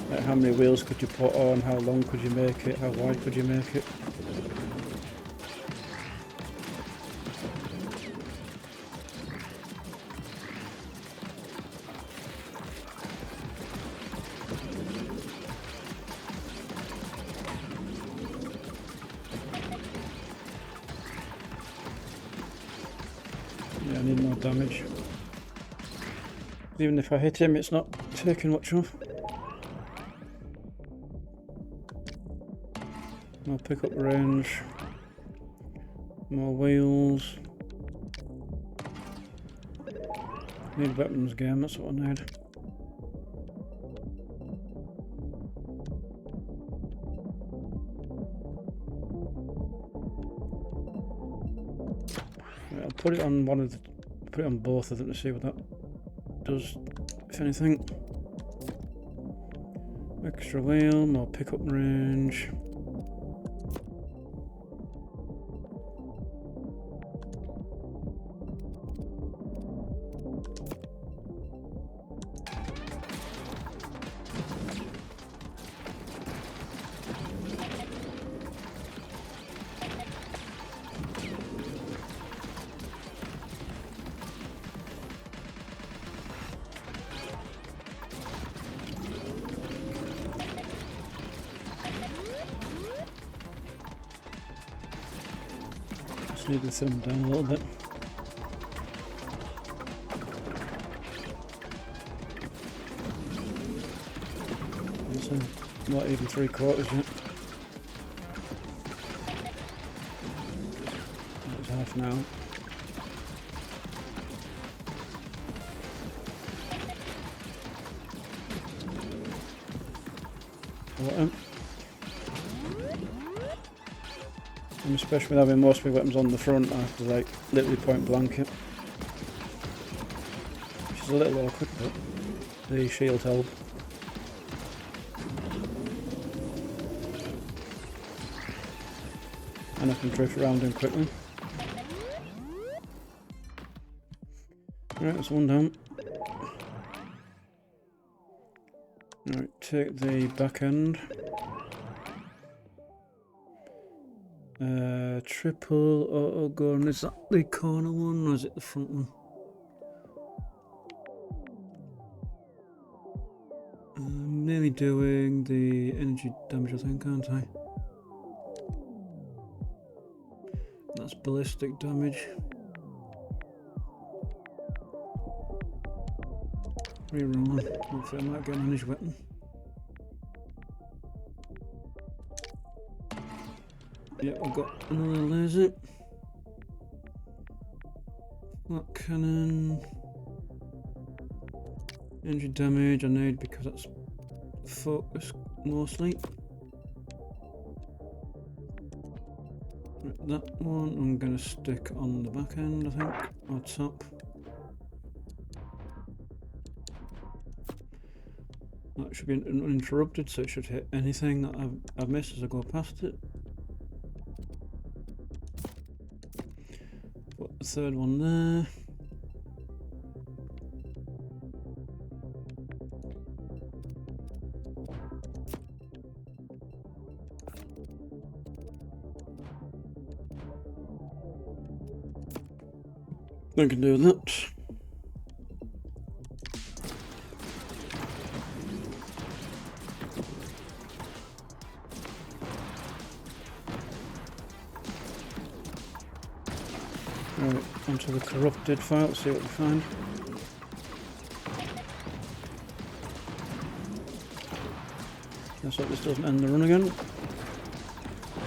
S1: Like how many wheels could you put on, how long could you make it, how wide could you make it. Yeah, I need more damage. Even if I hit him, it's not taking much off. More pickup range. More wheels. Need weapons game, that's what I need. I'll put it on put it on both of them to see what that does, if anything. Extra wheel, more pickup range. Need to thin them down a little bit. It's not even 3/4 yet. It's half now. And especially with having most of my weapons on the front, I have to like literally point blank it. Which is a little awkward, but the shield help. And I can drift around him quickly. Alright, that's one down. Alright, take the back end. Triple auto gun. Is that the corner one or is it the front one? I'm nearly doing the energy damage, I think, aren't I? That's ballistic damage. Reroll. Hopefully I might get an energy weapon. Yeah, I've got another laser. That cannon. Energy damage I need because that's focus mostly. That one I'm going to stick on the back end, I think, or top. That should be uninterrupted, so it should hit anything that I've missed as I go past it. Put the third one there. I can do that. Right, onto the corrupted file, see what we find. Let's hope this doesn't end the run again.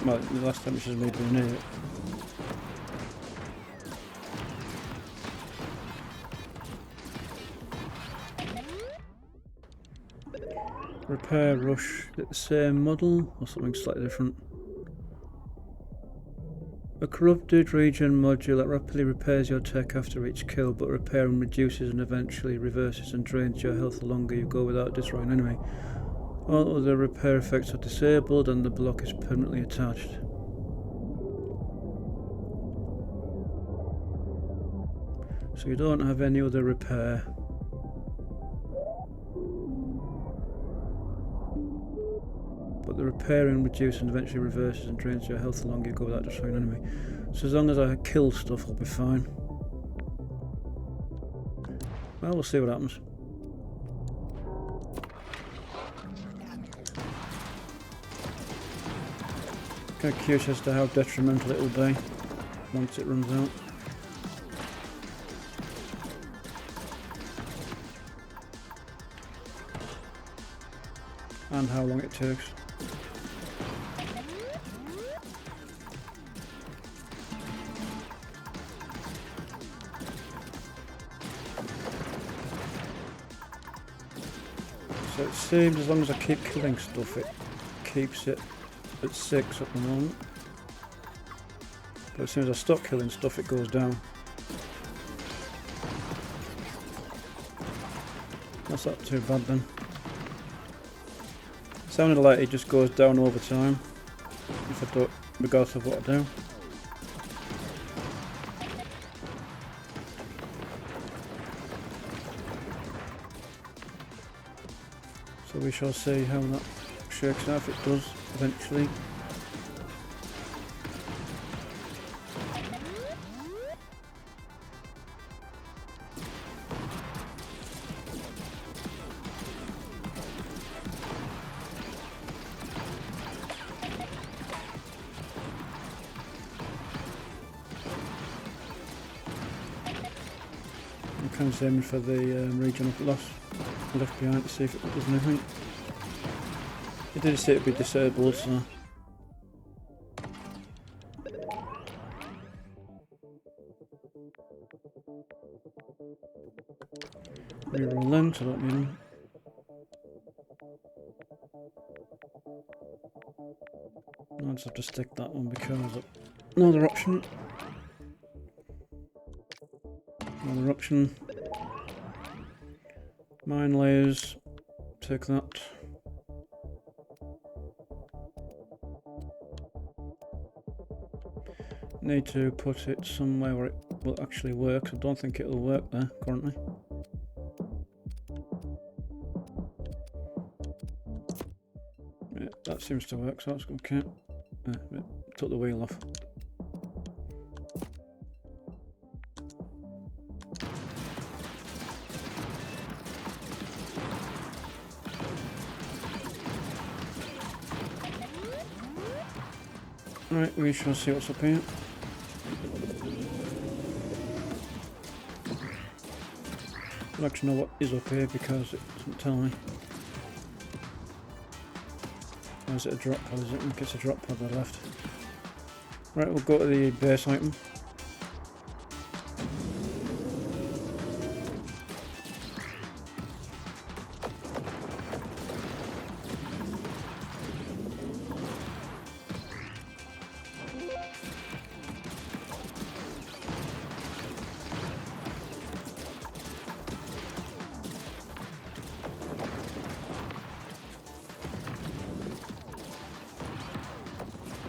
S1: Well, the last time it's just me being near it. Repair rush, get the same model or something slightly different. A corrupted regen module that rapidly repairs your tech after each kill, but repairing reduces and eventually reverses and drains your health the longer you go without destroying an enemy. All other repair effects are disabled and the block is permanently attached. So you don't have any other repair. But the repairing reduces and eventually reverses and drains your health the longer you go without destroying an enemy. So as long as I kill stuff, I'll be fine. Well, we'll see what happens. Kind of curious as to how detrimental it will be once it runs out. And how long it takes. So it seems as long as I keep killing stuff, it keeps it at 6 at the moment. But as soon as I stop killing stuff, it goes down. That's not too bad then. It sounded like it just goes down over time, if I don't, regardless of what I do. So we shall see how that shakes out, if it does eventually. I'm kind of aiming for the region of loss left behind to see if it does anything. It did say it would be disabled, so. Reroll them to let me know. I'll just have to stick that one because another option. Another option. Mine layers. Take that. Need to put it somewhere where it will actually work. I don't think it'll work there currently. Yeah, that seems to work, so that's okay. took the wheel off. Right, we shall see what's up here. I don't actually know what is up here because it doesn't tell me. Or is it a drop pod? Is it? I think it's a drop pod on the left. Right, we'll go to the base item.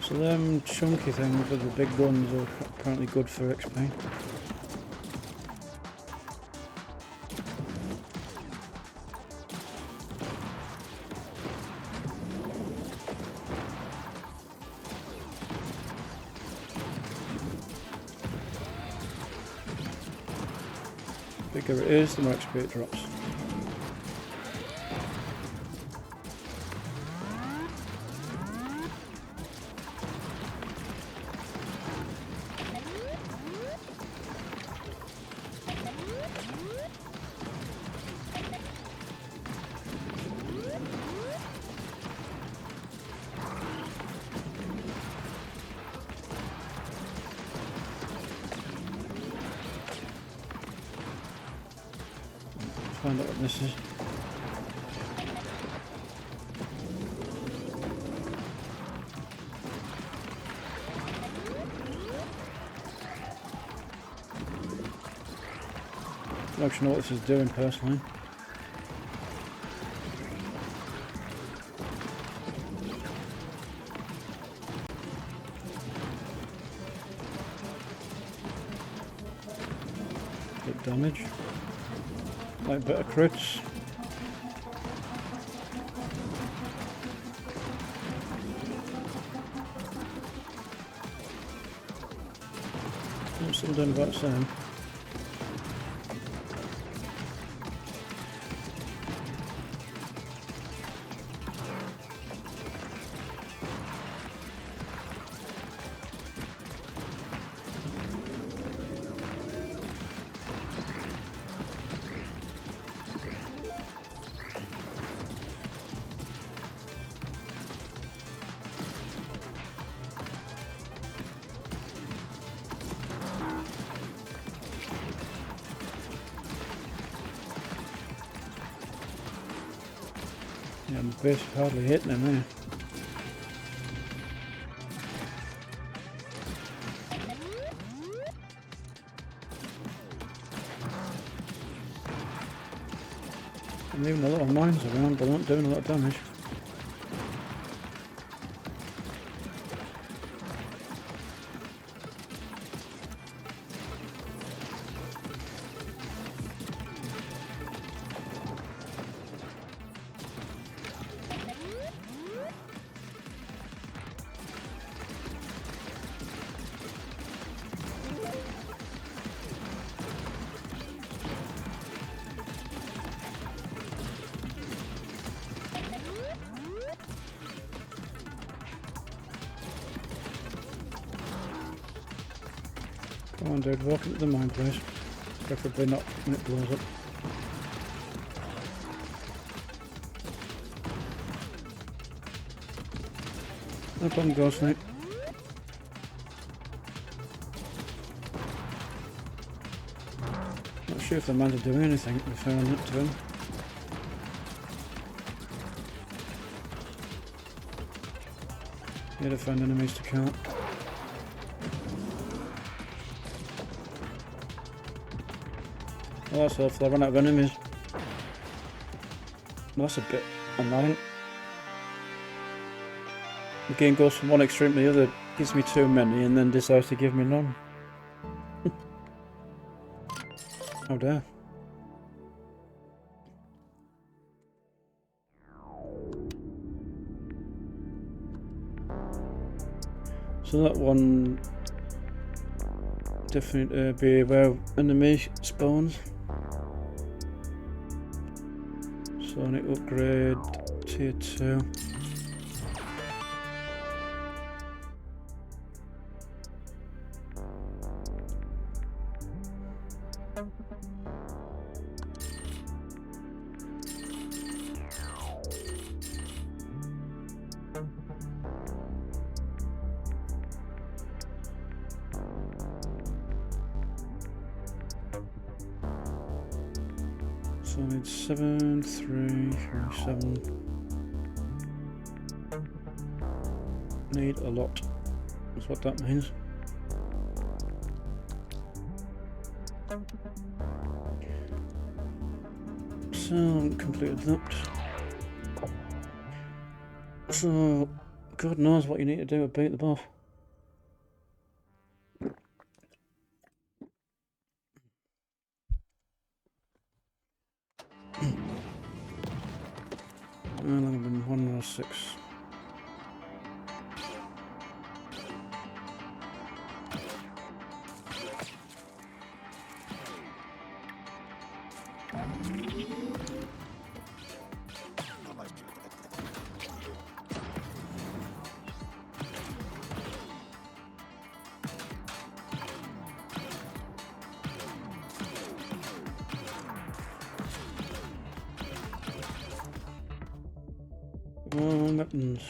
S1: So them chunky things with the big guns are apparently good for XP. The bigger it is, the more XP it drops. Find out what this is. I don't actually know what this is doing personally. Bit damage. Like better crits. What's still doing about the same? Yeah, I'm basically hardly hitting him there. I'm leaving a lot of mines around, but not doing a lot of damage. Come on dude, walk into the mine place. Preferably not when it blows up. No problem, Ghost Knight. Not sure if the mines are doing anything, to be fair on that to him. Here to find enemies to kill. Well, that's awful, I run out of enemies. Well, that's a bit annoying. The game goes from one extreme to the other, gives me too many and then decides to give me none. How dare. So that one definitely be where enemy spawns. So I need to upgrade tier 2. So I need 7, 3, 7. Need a lot. That's what that means. So I completed that. So God knows what you need to do to beat the boss. Well, I've been 106. Weapons.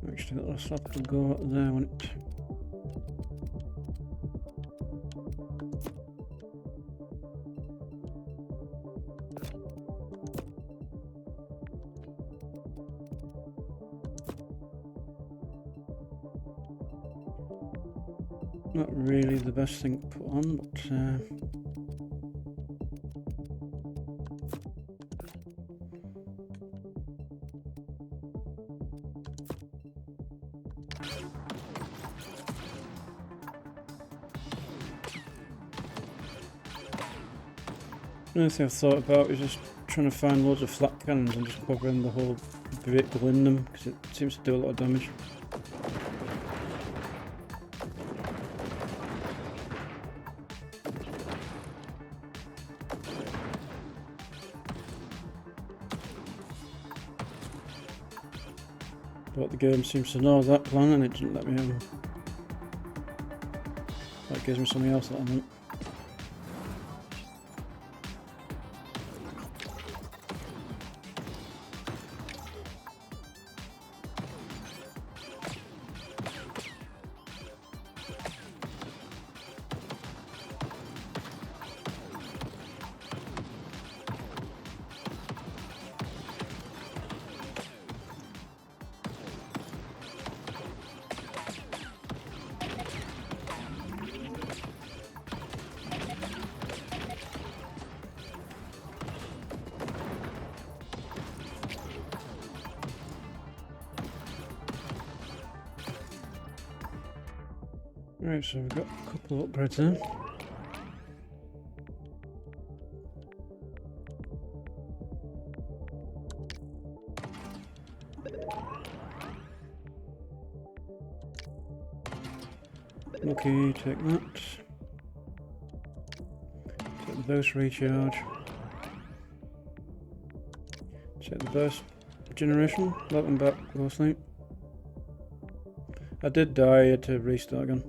S1: Actually, let's have to go up there when it. Not really the best thing to put on, but another thing I've thought about is just trying to find loads of flat cannons and just covering the whole vehicle in them, because it seems to do a lot of damage. But the game seems to know that plan and it didn't let me have them. That gives me something else that I want. Right, so we've got a couple of upgrades there. Okay, take that. Take the burst recharge. Take the burst generation. Welcome back, go sleep. I did die, I had to restart again.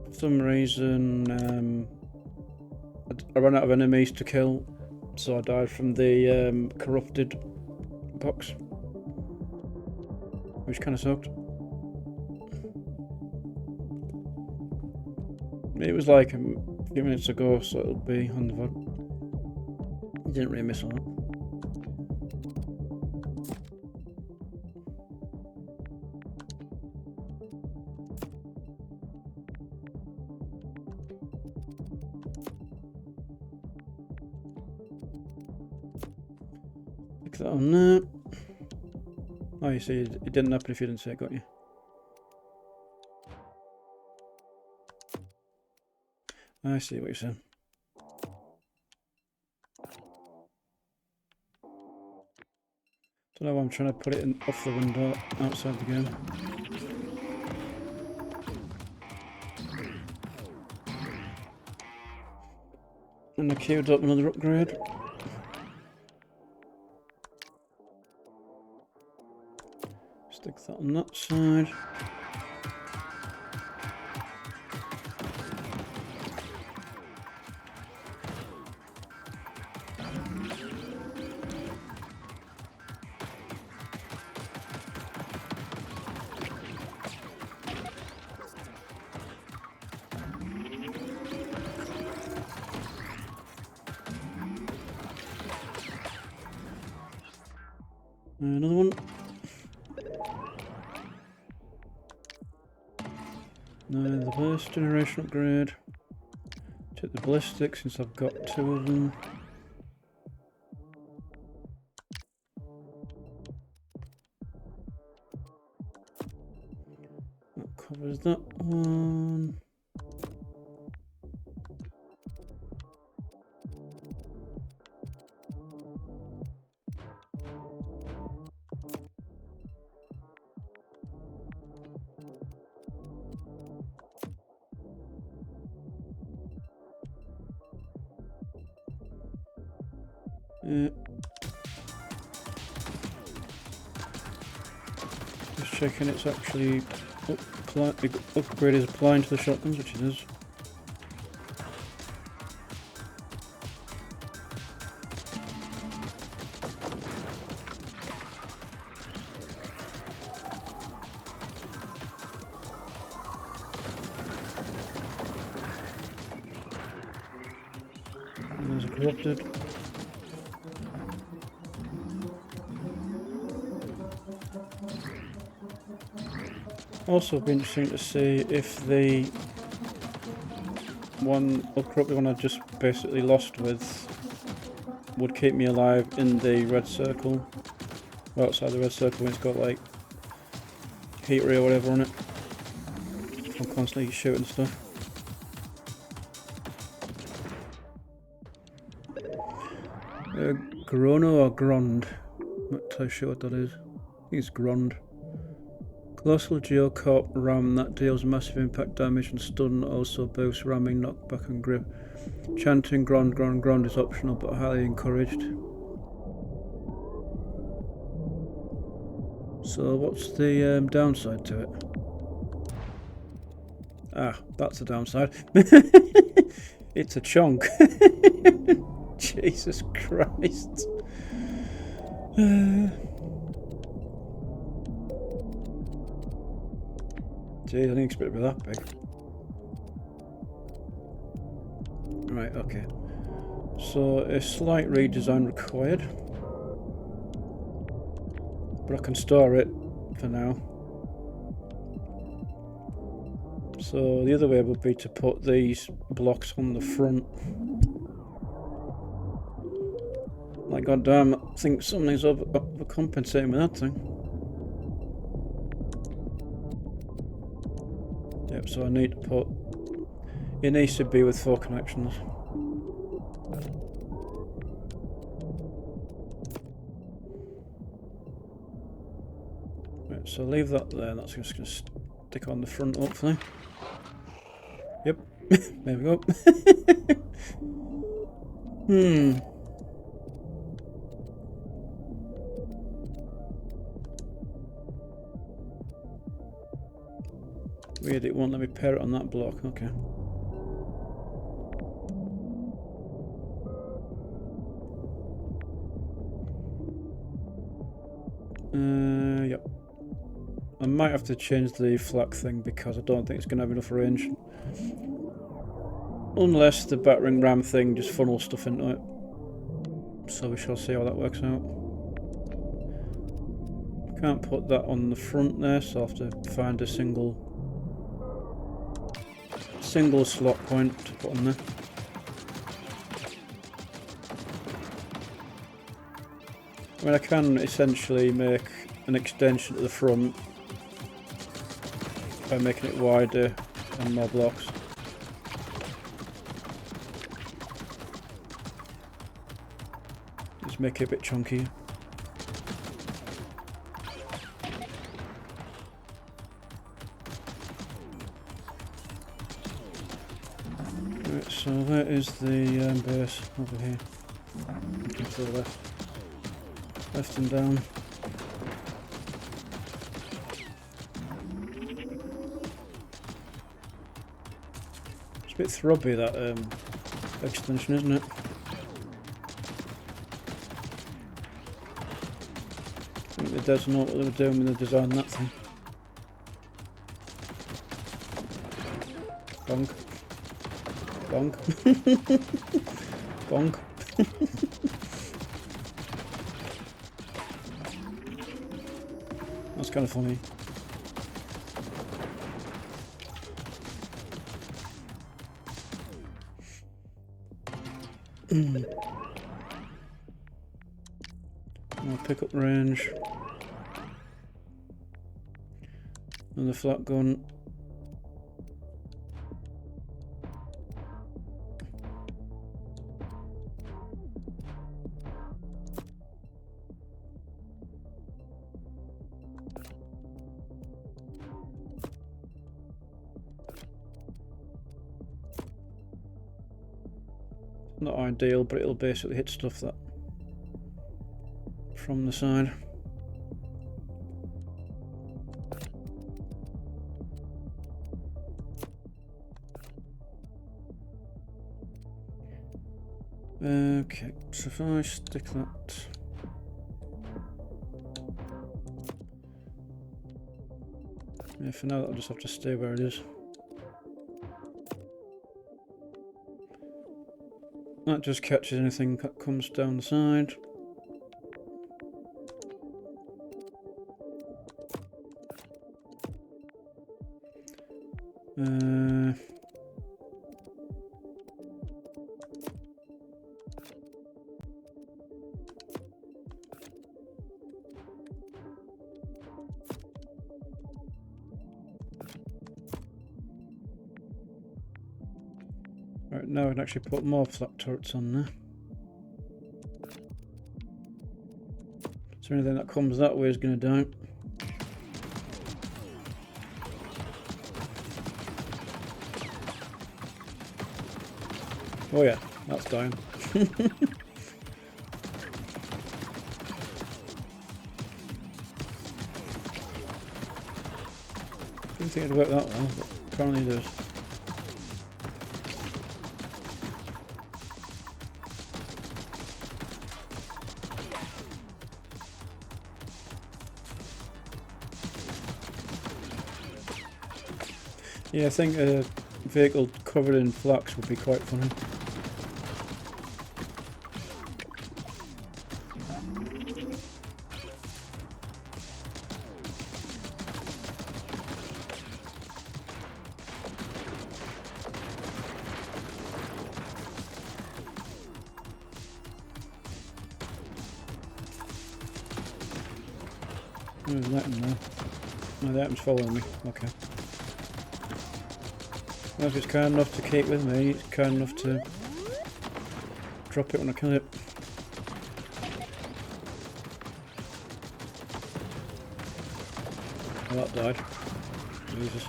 S1: For some reason, I ran out of enemies to kill, so I died from the corrupted box, which kind of sucked. It was like a few minutes ago, so it'll be on the VOD. Didn't really miss a lot. that on there. Oh, you see, it didn't happen if you didn't say it, got you? I see what you're saying. Don't know why I'm trying to put it in off the window outside the game. And I queued up another upgrade. Stick that on that side. Another one. Now the burst generation upgrade. Take the ballistic since I've got 2 of them. That covers that one. Just checking it's actually the upgrade is applying to the shotguns, which it is. And there's a corrupted. Also, be interesting to see if the corrupted one I just basically lost with would keep me alive in the red circle, or outside the red circle when it's got like heat ray or whatever on it. I'm constantly shooting stuff. Grono or Grond? I'm not too sure what that is. I think it's Grond. Colossal Geocorp ram that deals massive impact damage and stun, also boosts ramming, knockback and grip. Chanting Grond, Grond, Grond is optional but highly encouraged. So what's the downside to it? Ah, that's the downside. It's a chunk. Jesus Christ. Jeez, I didn't expect it to be that big. Right, okay. So, a slight redesign required. But I can store it for now. So, the other way would be to put these blocks on the front. Like, goddamn, I think something's overcompensating with that thing. Yep, so I need to put... It needs to be with 4 connections. Right, so leave that there, that's just going to stick on the front hopefully. Yep, there we go. Weird, it won't let me pair it on that block, okay. Yep. I might have to change the flak thing because I don't think it's going to have enough range. Unless the battering ram thing just funnels stuff into it. So we shall see how that works out. Can't put that on the front there, so I'll have to find a single slot point to put on there. I mean, I can essentially make an extension to the front by making it wider and more blocks. Just make it a bit chunky. Right, so that is the base over here. Looking to the left and down. It's a bit throbby, that extension, isn't it? I think they don't know what they were doing when they designed that thing. Bonk. Bonk. Bonk. That's kind of funny. I'll pick up range. And the flat gun. Not ideal, but it'll basically hit stuff that from the side. Okay, so if I stick that yeah, for now that'll just have to stay where it is. That just catches anything that comes down the side. Right, now I can actually put more flat turrets on there. So anything that comes that way is going to die. Oh yeah, that's dying. Didn't think it'd work that well, but apparently it does. Yeah, I think a vehicle covered in flux would be quite funny. There's that in there. No, that one's following me. Okay. Well, if it's kind enough to keep with me, it's kind enough to drop it when I kill it. Oh, that died. Jesus.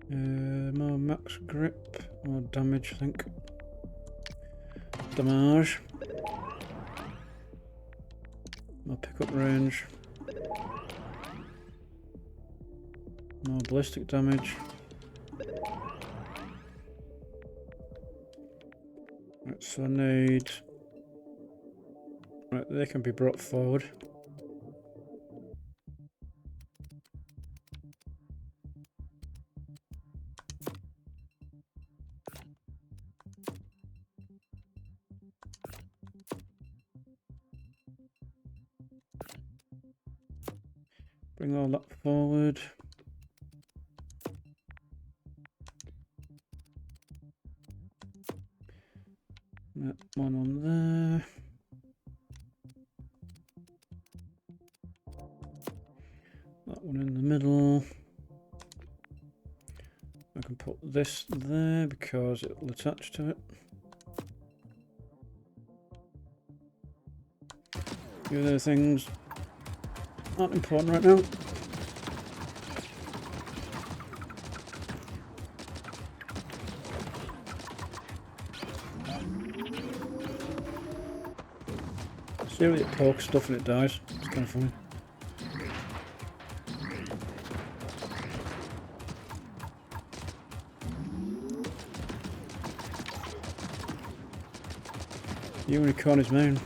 S1: More max grip, or damage, I think. Damage. More pickup range. More ballistic damage. Right, so I need... Right, they can be brought forward. Bring all that forward. That one on there. That one in the middle. I can put this there because it will attach to it. The other things aren't important right now. See, it pokes stuff and it dies. It's kind of funny. Unicorn is mine.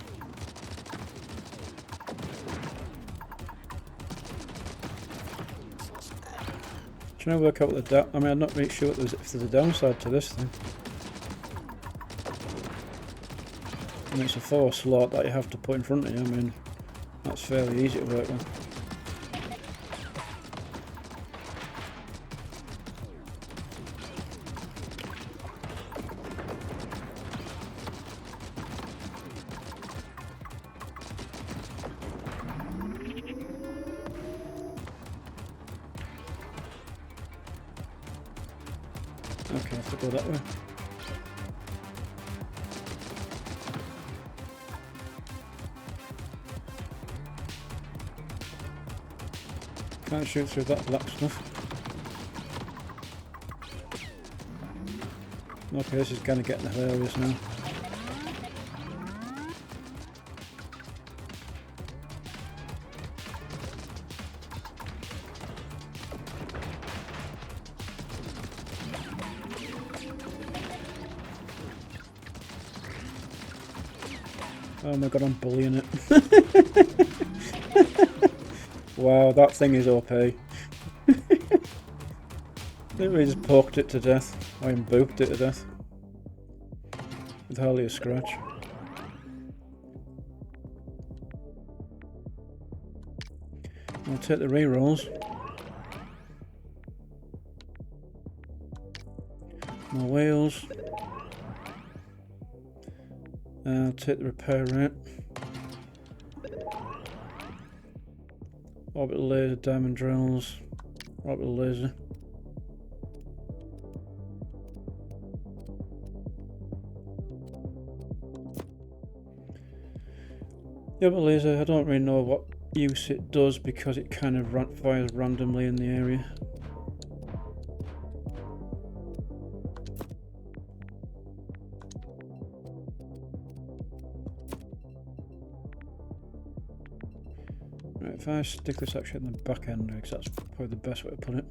S1: Trying to work out what the I mean, I'm not really sure if there's a downside to this thing. I mean, it's a 4 slot that you have to put in front of you. I mean, that's fairly easy to work with. Okay, I have to go that way. Can't shoot through that black stuff. Okay, this is kind of getting hilarious now. Oh my god, I'm bullying it. Wow, that thing is OP. I think we just poked it to death. I even booped it to death. With hardly a scratch. I'll take the rerolls. More wheels. I'll take the repair rate. Orbital laser, diamond drills, orbital laser. The orbital laser, I don't really know what use it does because it kind of fires randomly in the area. Right, if I stick this actually in the back end, because that's probably the best way to put it.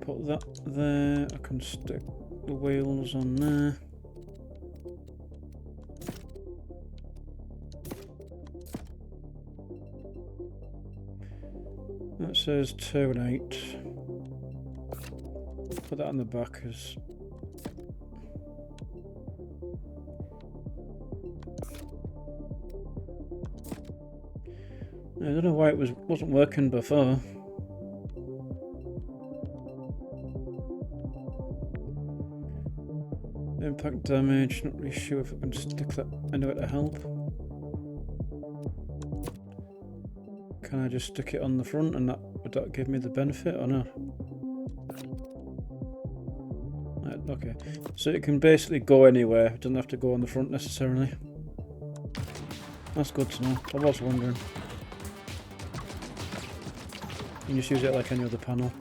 S1: Put that there, I can stick the wheels on there. That says 2 and 8. Put that on the back as I don't know why it wasn't working before. Impact damage, not really sure if I can stick that anywhere to help. Can I just stick it on the front and would that give me the benefit or not? Right, okay, so it can basically go anywhere, it doesn't have to go on the front necessarily. That's good to know, I was wondering. You can just use it like any other panel.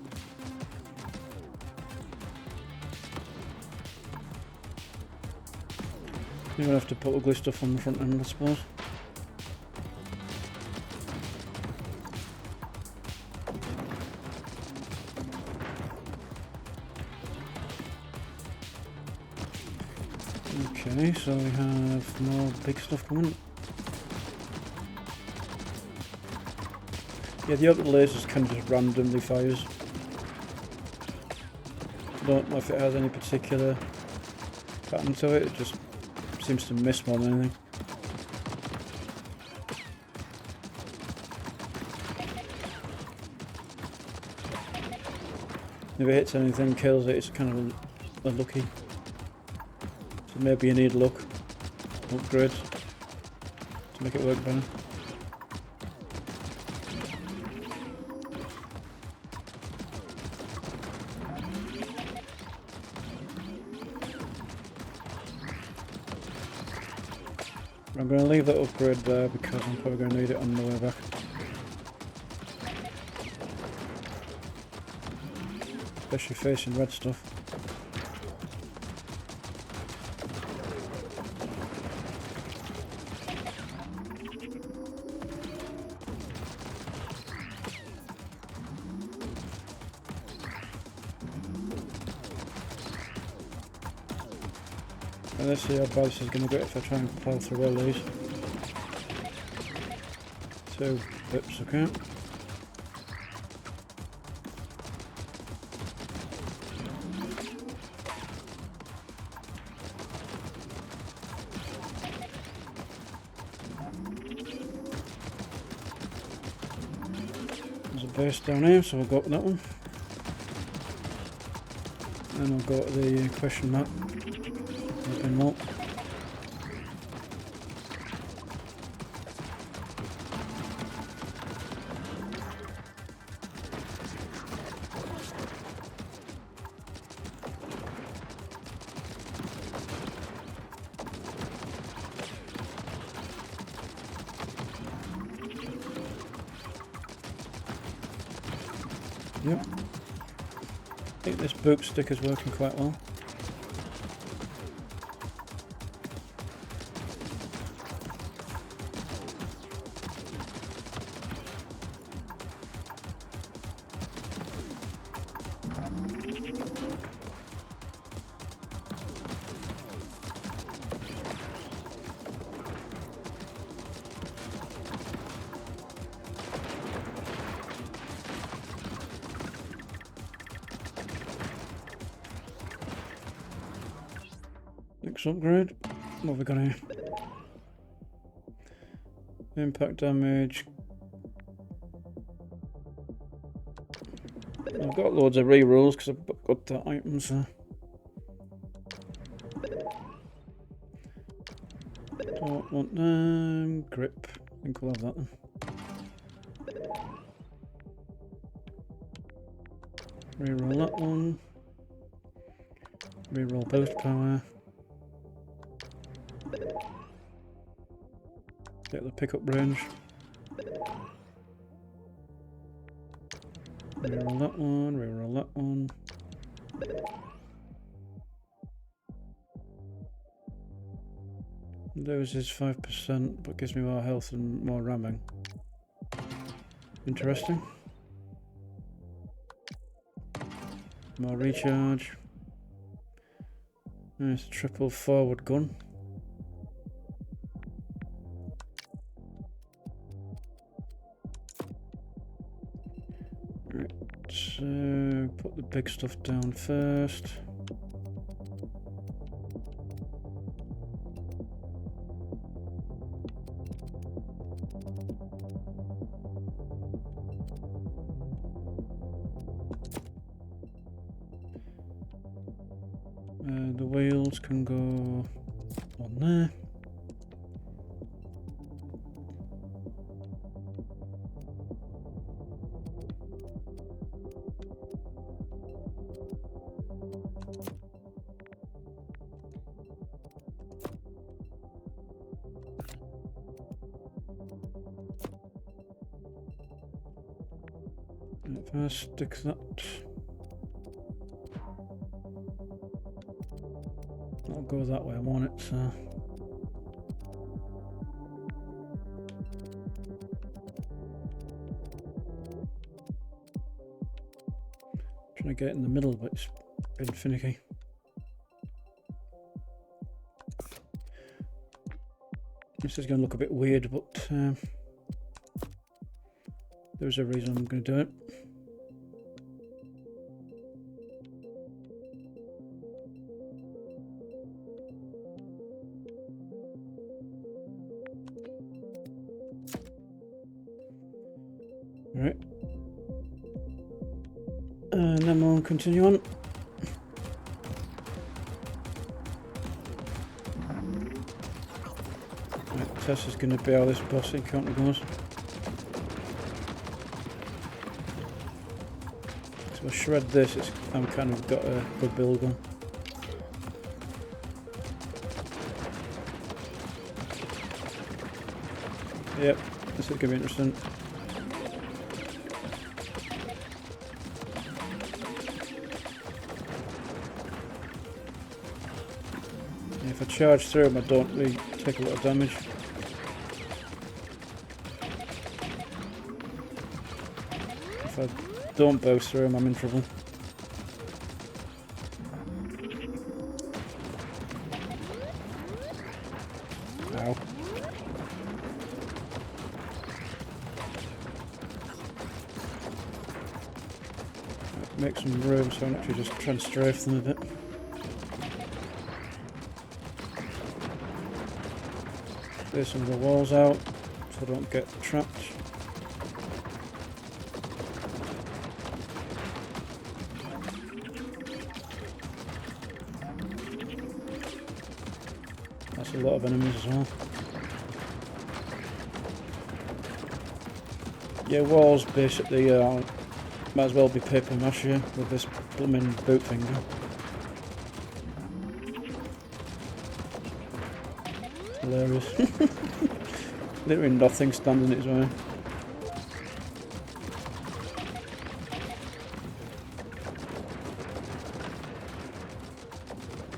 S1: You're gonna have to put ugly stuff on the front end, I suppose. Okay, so we have more big stuff coming. Yeah, the orbital lasers kind of just randomly fires. Don't know if it has any particular pattern to it, it just seems to miss more than anything. If it hits anything, kills it, it's kind of unlucky. So maybe you need luck upgrades to make it work better. I'm going to leave that upgrade there because I'm probably going to need it on the way back. Especially facing red stuff. And let's see how bad this is going to get if I try and plow through all these. 2 pips, okay. There's a base down here, so we'll go to that one. And I'll go to the question mark. Open up. Yep. I think this book stick is working quite well. Next upgrade. What have we got here? Impact damage. I've got loads of rerolls because I've got the items there. Don't want them. Grip. I think we'll have that then. Reroll that one. Reroll boost power. Get the pickup range. Reroll that one, reroll that one. Loses 5%, but gives me more health and more ramming. Interesting. More recharge. Nice triple forward gun. Right, so put the big stuff down first. The wheels can go on there. If I stick that, I'll go that way I want it, so. Trying to get it in the middle, but it's been finicky. This is going to look a bit weird, but there's a reason I'm going to do it. Right. And then ammo and continue on. Right, Tess is going to be how this boss encounter goes. So I shred this, I'm kind of got a good build on. Yep, this is going to be interesting. If I charge through them, I don't really take a lot of damage. If I don't bounce through them, I'm in trouble. Ow. Make some room so I can actually just try and strafe them a bit. Clear some of the walls out so I don't get trapped. That's a lot of enemies as well. Yeah, walls basically might as well be paper mache with this blooming boot finger. Hilarious. Literally nothing stands in its way.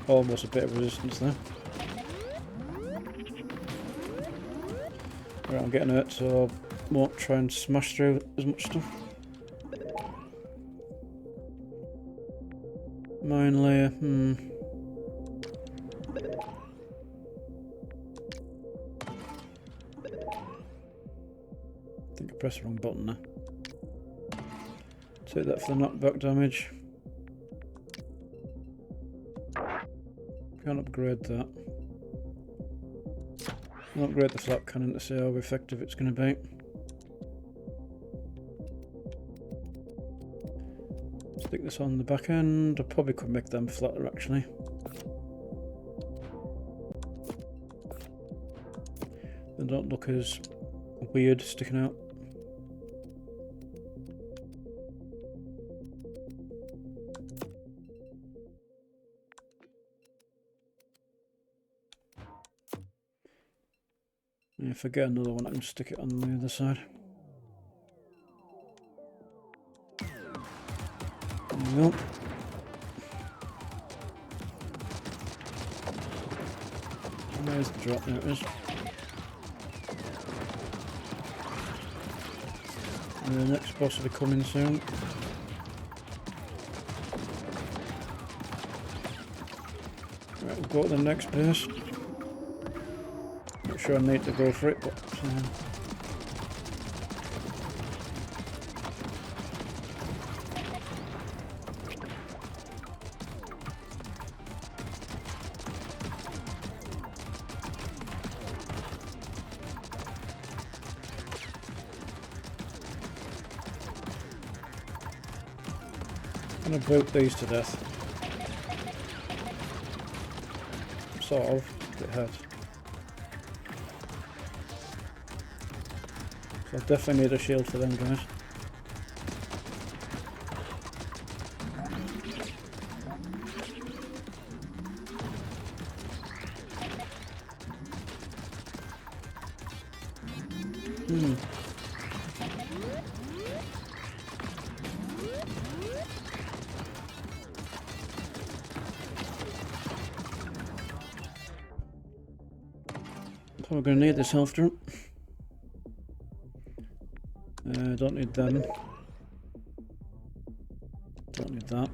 S1: Almost a bit of resistance there. Right, I'm getting hurt, so I won't try and smash through as much stuff. Mine layer, I think I pressed the wrong button there. Take that for the knockback damage. Can't upgrade that. I'll upgrade the flak cannon to see how effective it's going to be. Stick this on the back end. I probably could make them flatter actually. They don't look as weird sticking out. And if I get another one, I can stick it on the other side. There we go. Where's the drop? There it is. And the next boss will be coming soon. Right, we'll go to the next base. Not sure I need to go for it, but I'm going to boot these to death. Sort of, it hurts. So I definitely need a shield for them guys. So we're going to need this health drop. Don't need them. Don't need that.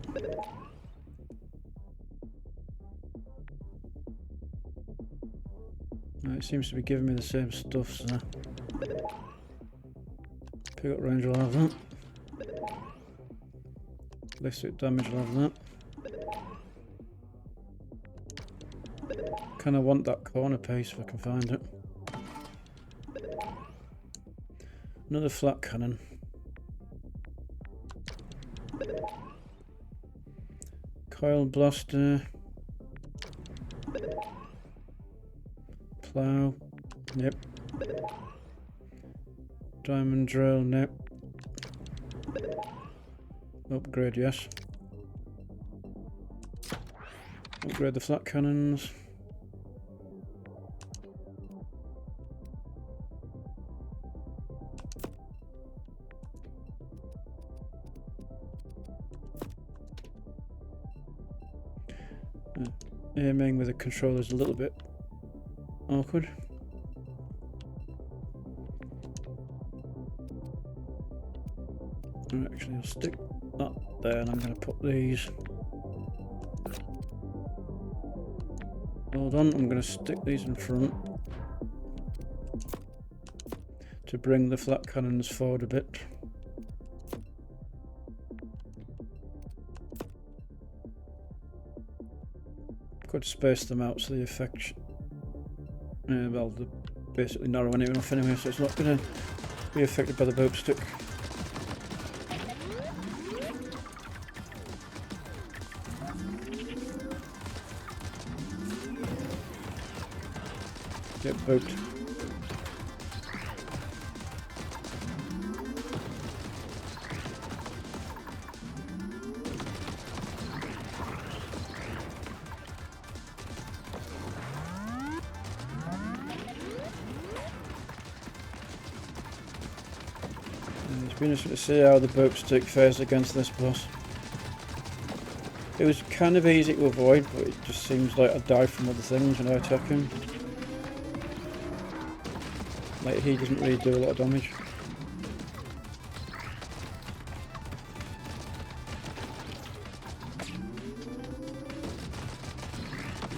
S1: It seems to be giving me the same stuff, so pick up range, I'll have that. Ballistic damage, I'll have that. Kinda want that corner piece if I can find it. Another flak cannon. Coil blaster. Plough. Yep. Diamond drill. Nope. Upgrade, yes. Upgrade the flat cannons. Aiming with the controller is a little bit awkward. Actually, I'll stick that there, and I'm going to put these. Hold on, I'm going to stick these in front to bring the flat cannons forward a bit. Could space them out so the effect, well, they're basically narrow enough anyway, so it's not going to be affected by the boat stick. Get boat. It's been interesting to see how the boat stick fares against this boss. It was kind of easy to avoid, but it just seems like I die from other things when I attack him. Like, he doesn't really do a lot of damage.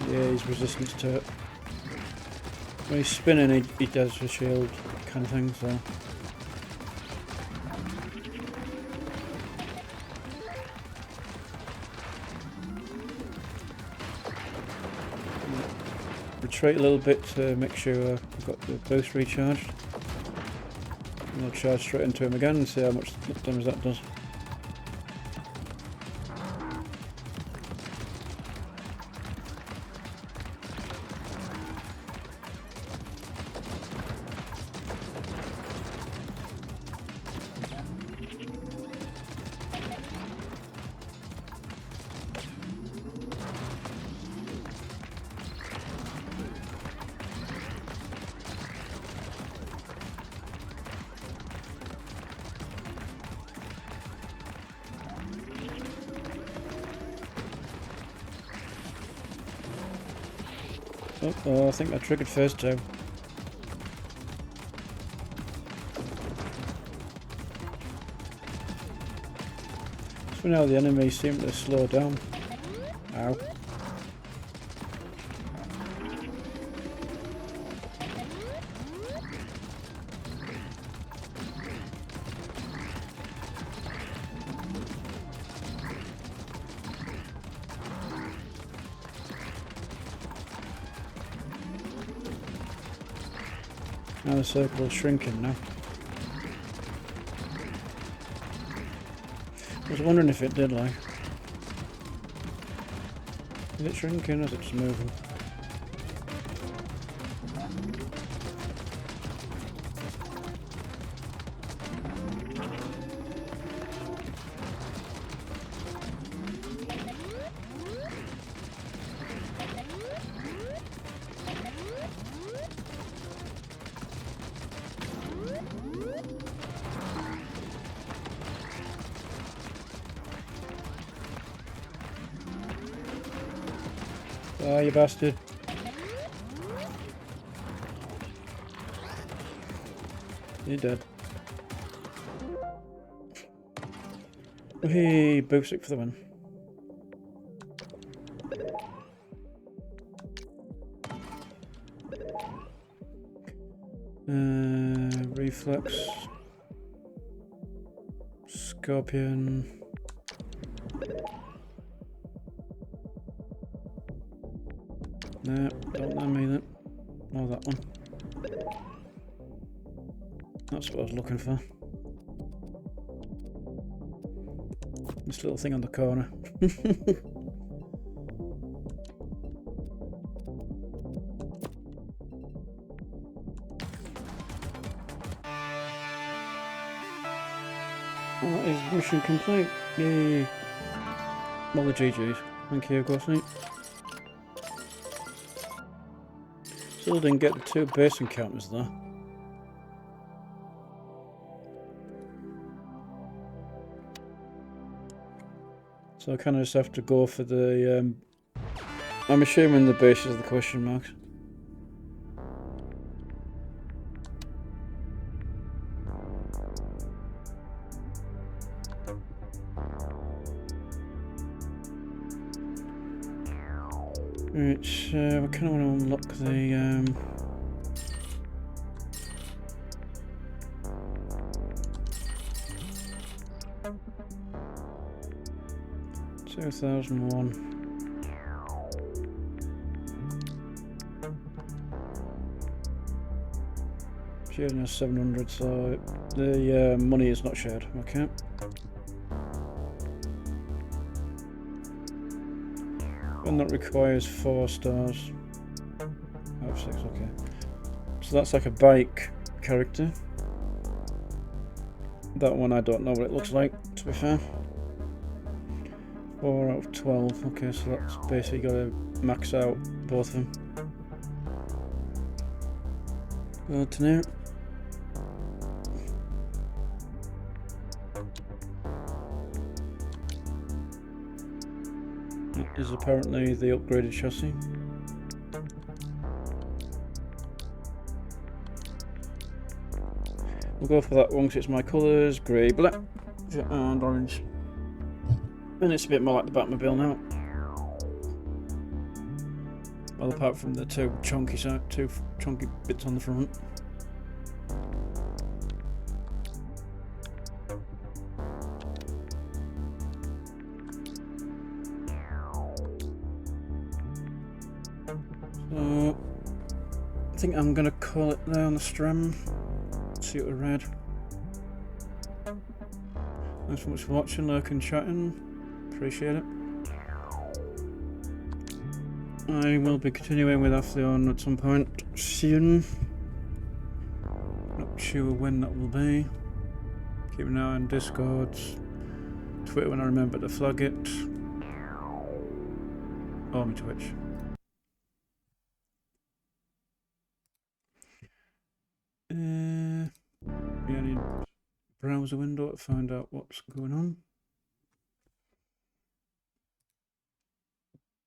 S1: Yeah, he's resistant to it. When he's spinning, he does the shield kind of thing, so... Retreat a little bit to make sure I've got the boost recharged. And I'll charge straight into him again and see how much damage that does. Oh, I think I triggered first time. So now the enemies seem to slow down. Ow. Now the circle is shrinking now. I was wondering if it did, like. Is it shrinking or is it just moving? Ah, you bastard. You're dead. Hey, Boosic for the win. Reflex. Scorpion. No, don't let me then. Oh, that one. That's what I was looking for. This little thing on the corner. mission complete. Yay. Well, the GG's. Thank you, Gosley. Still didn't get the 2 base encounters though. So I kind of just have to go for the, I'm assuming the base is the question marks. Right, so I kind of want to unlock the, 2001. Shared has 700, so the money is not shared. Okay. And that requires 4 stars out of 6. Okay. So that's like a bike character. That one I don't know what it looks like, to be fair. 4 out of 12. Okay, so that's basically got to max out both of them. Go to now. It is apparently the upgraded chassis. We'll go for that one because it's my colours, grey, black and orange. And it's a bit more like the Batmobile now. Well, apart from the two chunky bits on the front. So I think I'm gonna call it there on the stream. See what I read. Thanks so much for watching, lurking, chatting. Appreciate it. I will be continuing with Athleon at some point soon. Not sure when that will be. Keep an eye on Discord, Twitter when I remember to flag it, or my Twitch. Yeah, I need browser window to find out what's going on.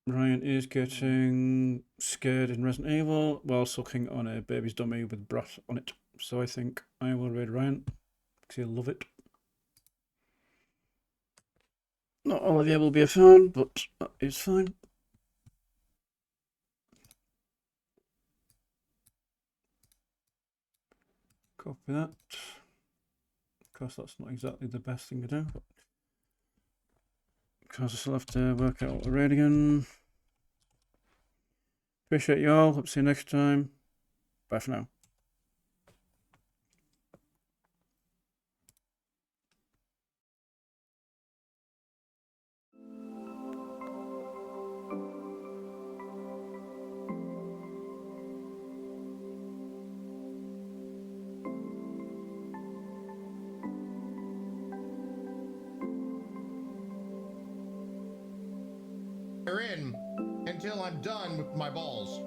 S1: Ryan is getting scared in Resident Evil while sucking on a baby's dummy with brat on it. So I think I will raid Ryan because he'll love it. Not all of you will be a fan, but that is fine. Copy that. Of course, that's not exactly the best thing to do, but because I still have to work out the raid again. Appreciate you all. Hope to see you next time. Bye for now.
S2: They're in until I'm done with my balls.